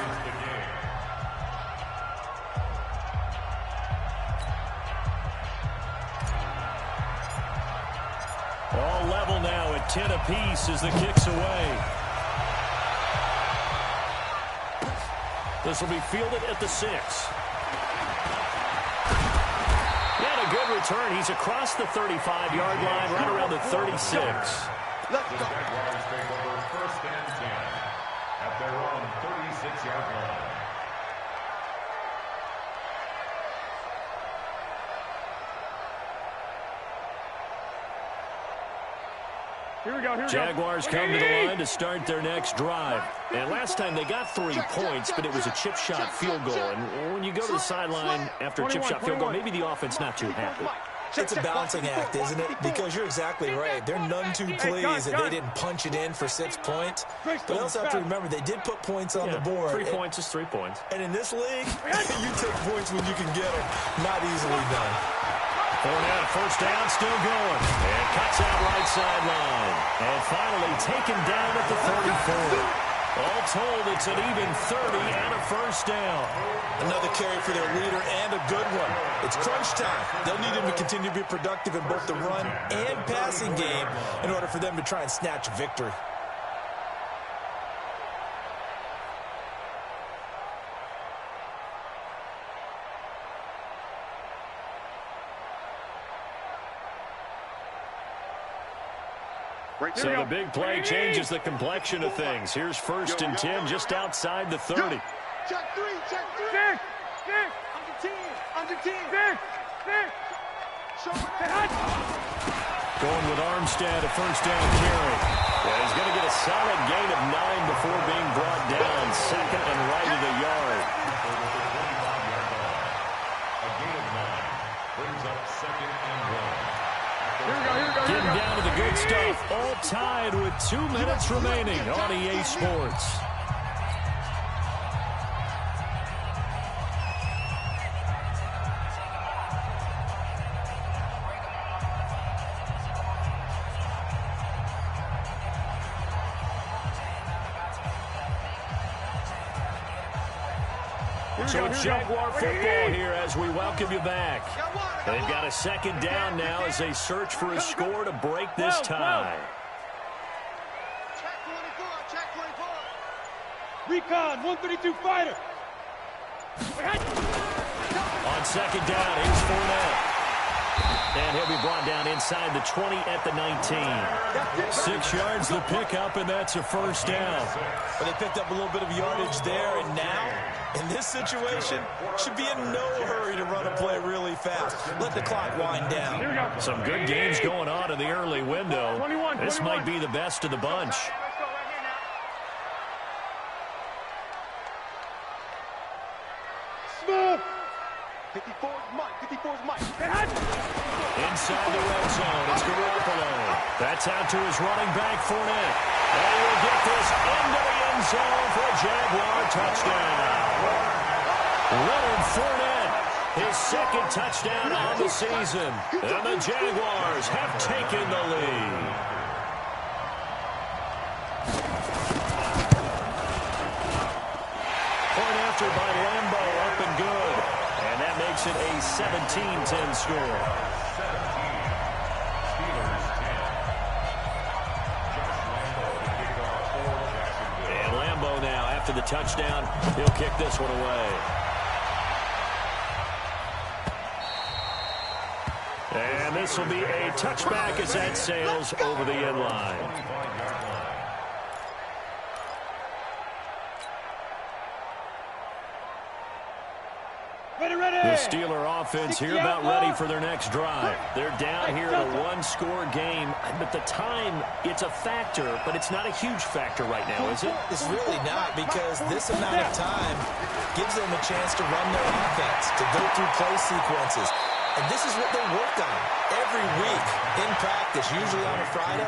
All level now at 10 apiece as the kick's away. This will be fielded at the 6. And a good return. He's across the 35-yard line, right around the 36. Let's go. Jaguars take over 1st and 10 at their own 36-yard line. Here we go. Jaguars come to the line to start their next drive. And last time they got 3 points, but it was a chip shot field goal. And when you go to the sideline after a chip shot field goal, maybe the offense not too happy. It's a balancing act, isn't it? Because you're exactly right. They're none too pleased that they didn't punch it in for 6 points. But they also have to remember they did put points on the board. 3 points is 3 points. And in this league, you take points when you can get them. Not easily done. Fournette, first down, still going. And cuts out right sideline. And finally taken down at the 34. All told, it's an even 30 and a first down. Another carry for their leader and a good one. It's crunch time. They'll need him to continue to be productive in both the run and passing game in order for them to try and snatch victory. So the big play changes the complexion of things. Here's 1st and 10 just outside the 30. Check three. Six. Under 10. Going with Armstead, a first down carry. Yeah, he's going to get a solid gain of 9 before being brought down. 2nd and right of the yard. A gain of 9 brings up 2nd and 1. Getting down to the good stuff. All tied with 2 minutes remaining on EA Sports. So it's Jaguar football here as we welcome you back. They've got a 2nd down now as they search for a score to break this tie. Check 24. Recon, 132 fighter. On 2nd down, here's Fournette. And he'll be brought down inside the 20 at the 19. 6 yards the pickup, and that's a first down. But they picked up a little bit of yardage there, and now, in this situation, should be in no hurry to run a play really fast. Let the clock wind down. Some good games going on in the early window. This might be the best of the bunch. Smooth. 54's Mike. Inside the red zone, it's Garoppolo. That's out to his running back, Fournette. And he will get this into the end zone for a Jaguar touchdown. Leonard Fournette, his 2nd touchdown on the season. And the Jaguars have taken the lead. Point after by Lambo, up and good. And that makes it a 17-10 score. 17. Steelers 10. And Lambo now, after the touchdown, he'll kick this one away. And this will be a touchback as that sails over the end line. The Steeler offense here about ready for their next drive. They're down here in a 1-score game, but the time, it's a factor, but it's not a huge factor right now, is it? It's really not, because this amount of time gives them a chance to run their offense, to go through play sequences. And this is what they work on every week in practice, usually on a Friday.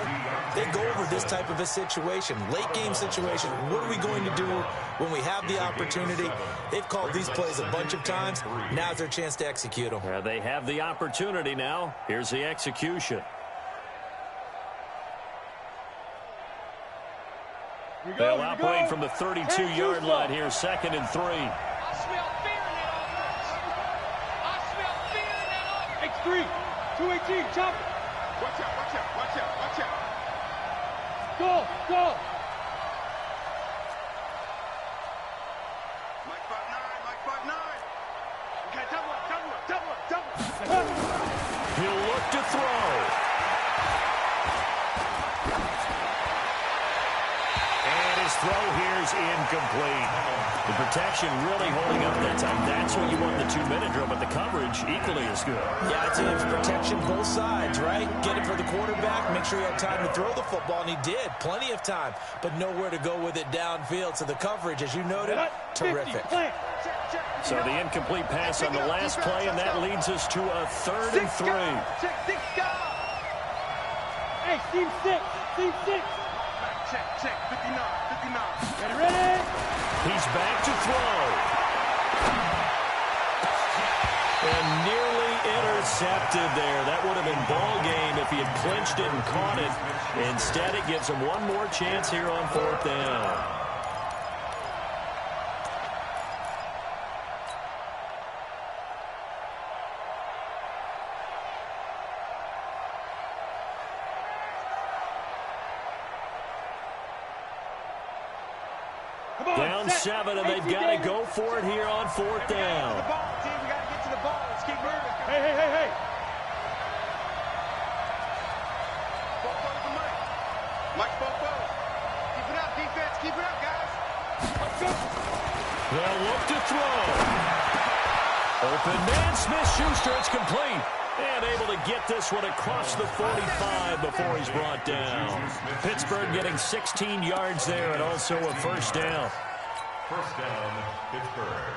They go over this type of a situation, late game situation. What are we going to do when we have the opportunity? They've called these plays a bunch of times. Now's their chance to execute them. They have the opportunity now. Here's the execution. They'll operate from the 32-yard line here, 2nd and 3. X3, 218, chop. Watch out. Go. Mike 5'9. Okay, double up. He'll look to throw. And his throw here is incomplete. The protection really holding up that time. That's what you want in the 2-minute drill, but the coverage equally as good. Yeah, it's protection both sides, right? Get it for the quarterback, make sure he had time to throw the football, and he did. Plenty of time, but nowhere to go with it downfield. So the coverage, as you noted, terrific. So the incomplete pass on the last play, and that leads us to a 3rd and 3. Hey, team 6, team 6. Check, 59. Ready? He's back to throw. And nearly intercepted there. That would have been ball game if he had clinched it and caught it. Instead, it gives him one more chance here on 4th down. Down 7, and they've got to go for it here on 4th down. We got to get to the ball. Let's keep moving. Hey. Mike, Bobo. Keep it up, defense. Keep it up, guys. Let's go. They'll look to throw. Open man, Smith-Schuster. It's complete. And able to get this one across the 45 before he's brought down. Pittsburgh getting 16 yards there and also a 1st down. 1st down, Pittsburgh.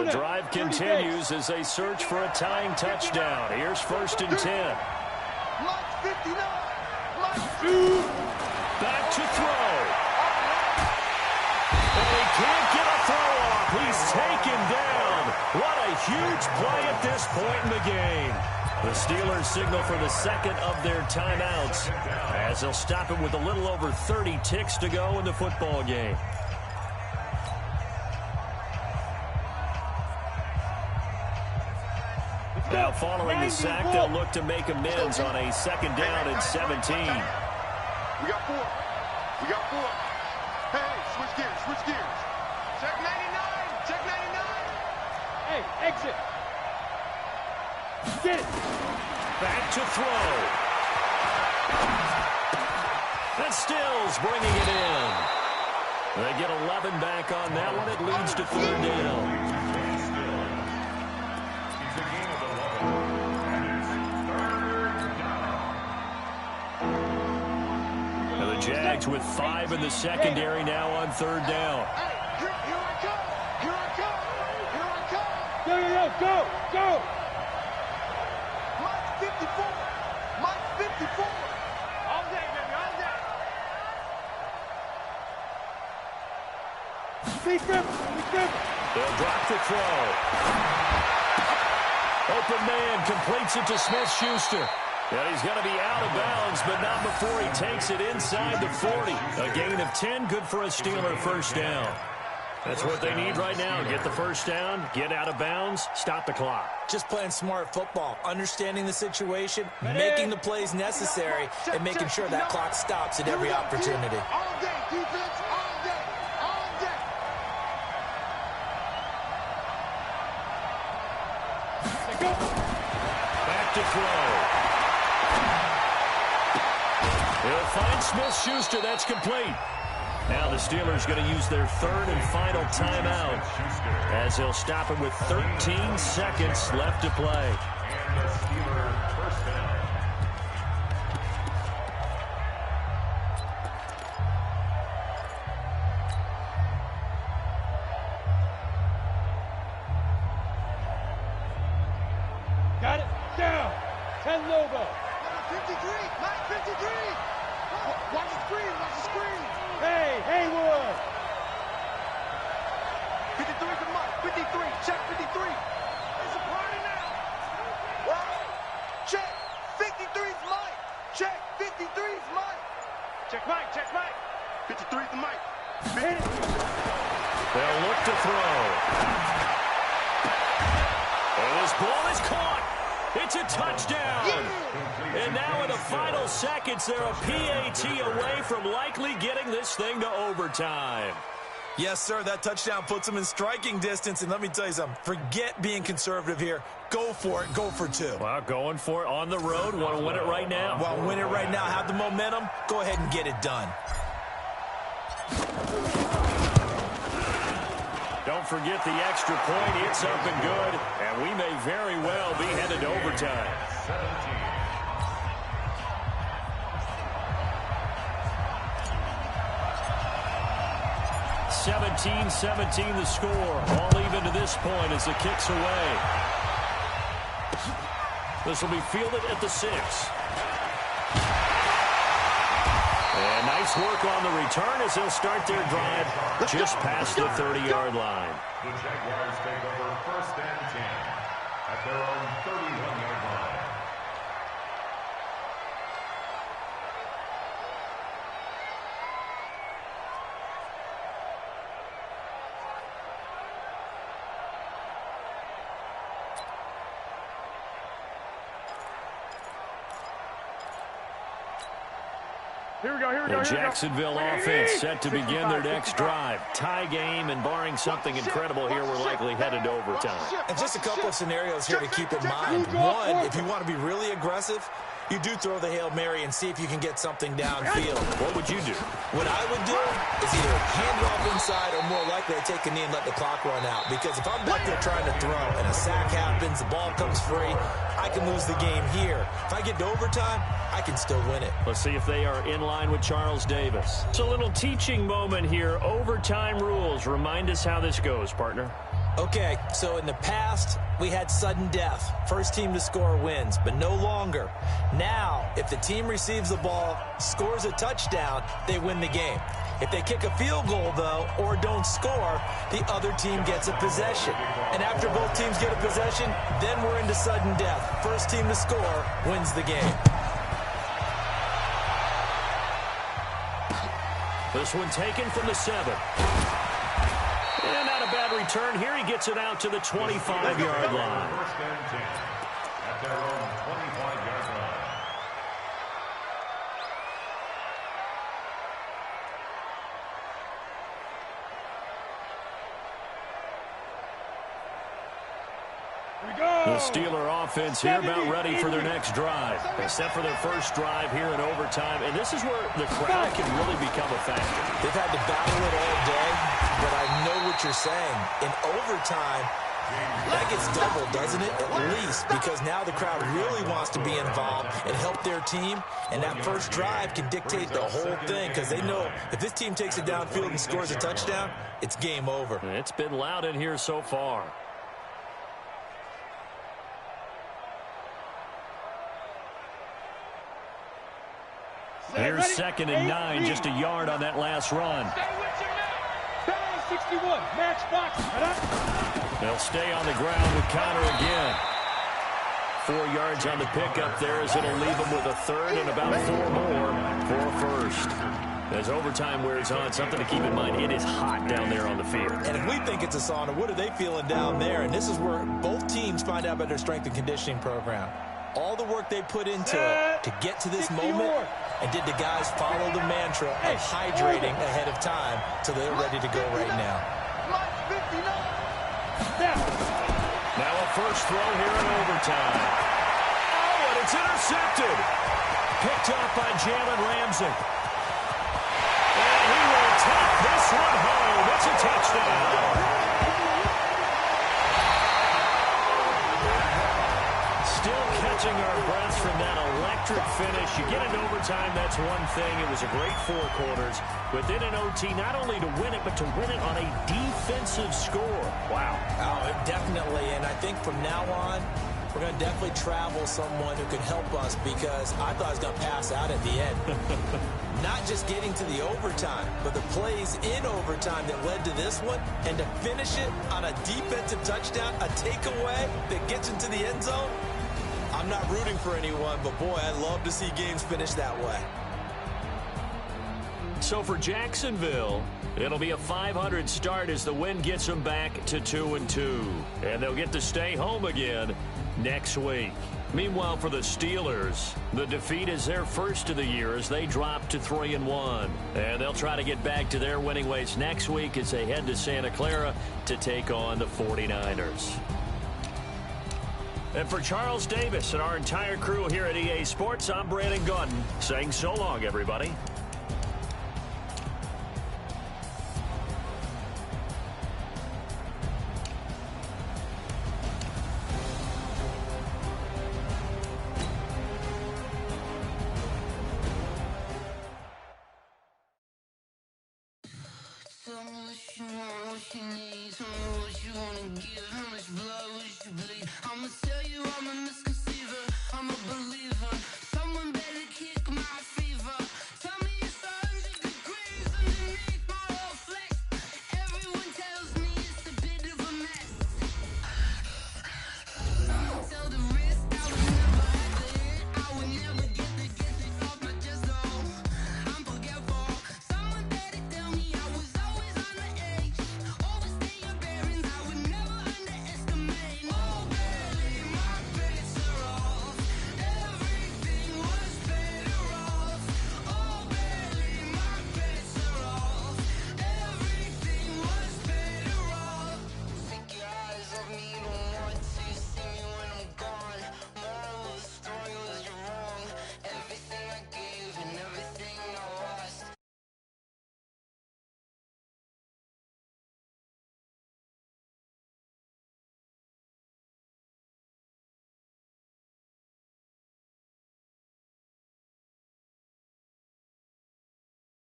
The drive continues as they search for a tying touchdown. Here's 1st and 10. Mike 59. Mike Back to throw. And he can't get a throw off. He's taken down. What a huge play at this point in the game. The Steelers signal for the 2nd of their timeouts as they'll stop it with a little over 30 ticks to go in the football game. Now following the sack, they'll look to make amends on a 2nd down and 17. We got 4. Hey, switch gears. Check 99. Hey, exit. Get it. Back to throw. And Stills bringing it in. They get 11 back on that one. It leads to 3rd down. Now the Jags with 5 in the secondary now on 3rd down. Here I come. Go. Mike 54. All day, baby, all day. Be careful. They'll drop the throw. Open man completes it to Smith-Schuster. And he's going to be out of bounds, but not before he takes it inside the 40. A gain of 10, good for a Steeler 1st down. That's what they need right now. Get the 1st down, get out of bounds, stop the clock. Just playing smart football, understanding the situation, making the plays necessary, and making sure that clock stops at every opportunity. All day, defense, all day. Back to throw. He'll find Smith-Schuster. That's complete. Now the Steelers going to use their 3rd and final timeout as they'll stop it with 13 seconds left to play. And the Steelers 1st down. Got it. Down. 10 Lobo. 53. Mike 53. Watch the screen. Hey, Haywood. 53 for Mike. 53. Check 53. It's a party now. What? Check. 53's Mike. Check. 53's Mike. Check Mike. 53's the Mike. Hit it. They'll look to throw. And this ball is caught. It's a touchdown. And now in the final seconds, they're a PAT away from likely getting this thing to overtime. Yes, sir. That touchdown puts them in striking distance. And let me tell you something. Forget being conservative here. Go for it. Go for 2. Well, going for it on the road. Want to win it right now. Want to win it right now. Have the momentum. Go ahead and get it done. Don't forget the extra point. It's up and good. And we may very well be headed to overtime. 17-17 the score. All even to this point as the kick's away. This will be fielded at the 6. And nice work on the return as they'll start their drive just past the 30-yard line. The Jaguars take over 1st and 10 at their own 31-yard line. The Jacksonville offense set to begin their next drive. Tie game, and barring something incredible here, we're likely headed to overtime. And just a couple of scenarios here to keep in mind. One, if you want to be really aggressive, you do throw the Hail Mary and see if you can get something downfield. What would you do? What I would do is either hand it off inside or more likely I take a knee and let the clock run out. Because if I'm back there trying to throw and a sack happens, the ball comes free, I can lose the game here. If I get to overtime, I can still win it. Let's see if they are in line with Charles Davis. It's a little teaching moment here. Overtime rules. Remind us how this goes, partner. Okay, so in the past, we had sudden death. First team to score wins, but no longer. Now, if the team receives the ball, scores a touchdown, they win the game. If they kick a field goal, though, or don't score, the other team gets a possession. And after both teams get a possession, then we're into sudden death. First team to score wins the game. This one taken from the 7. And not a bad return here. He gets it out to the 25-yard line. 1st and 10 at their own 25-yard line. The Steeler offense here about ready for their next drive. Except for their first drive here in overtime. And this is where the crowd can really become a factor. They've had to battle it all day, but I know what you're saying. In overtime, that gets doubled, doesn't it? At least, because now the crowd really wants to be involved and help their team. And that first drive can dictate the whole thing because they know if this team takes it downfield and scores a touchdown, it's game over. It's been loud in here so far. Here's 2nd and 9, just a yard on that last run. 61, match box. They'll stay on the ground with Connor again. 4 yards on the pickup there as it'll leave them with a 3rd and about 4 more for a first. As overtime wears on, something to keep in mind, it is hot down there on the field. And if we think it's a sauna, what are they feeling down there? And this is where both teams find out about their strength and conditioning program. All the work they put into it to get to this moment, and did the guys follow the mantra of hydrating ahead of time so they're ready to go right now. Now a first throw here in overtime. Oh, and it's intercepted. Picked up by Jalen Ramsey. And he will take this one home. It's a touchdown. Still catching our breaths from that electric finish. You get an overtime, that's one thing. It was a great 4 quarters. Within an OT, not only to win it, but to win it on a defensive score. Wow. Oh, definitely. And I think from now on, we're going to definitely travel someone who can help us because I thought I was going to pass out at the end. Not just getting to the overtime, but the plays in overtime that led to this one, and to finish it on a defensive touchdown, a takeaway that gets into the end zone. I'm not rooting for anyone, but boy, I'd love to see games finish that way. So for Jacksonville, it'll be a 500 start as the win gets them back to 2-2. And they'll get to stay home again next week. Meanwhile, for the Steelers, the defeat is their first of the year as they drop to 3-1. And they'll try to get back to their winning ways next week as they head to Santa Clara to take on the 49ers. And for Charles Davis and our entire crew here at EA Sports, I'm Brandon Gaudin saying so long, everybody. Tell me what you want, what you need. Tell me what you wanna give. How much blood would you bleed? I'ma tell you I'm a misconception.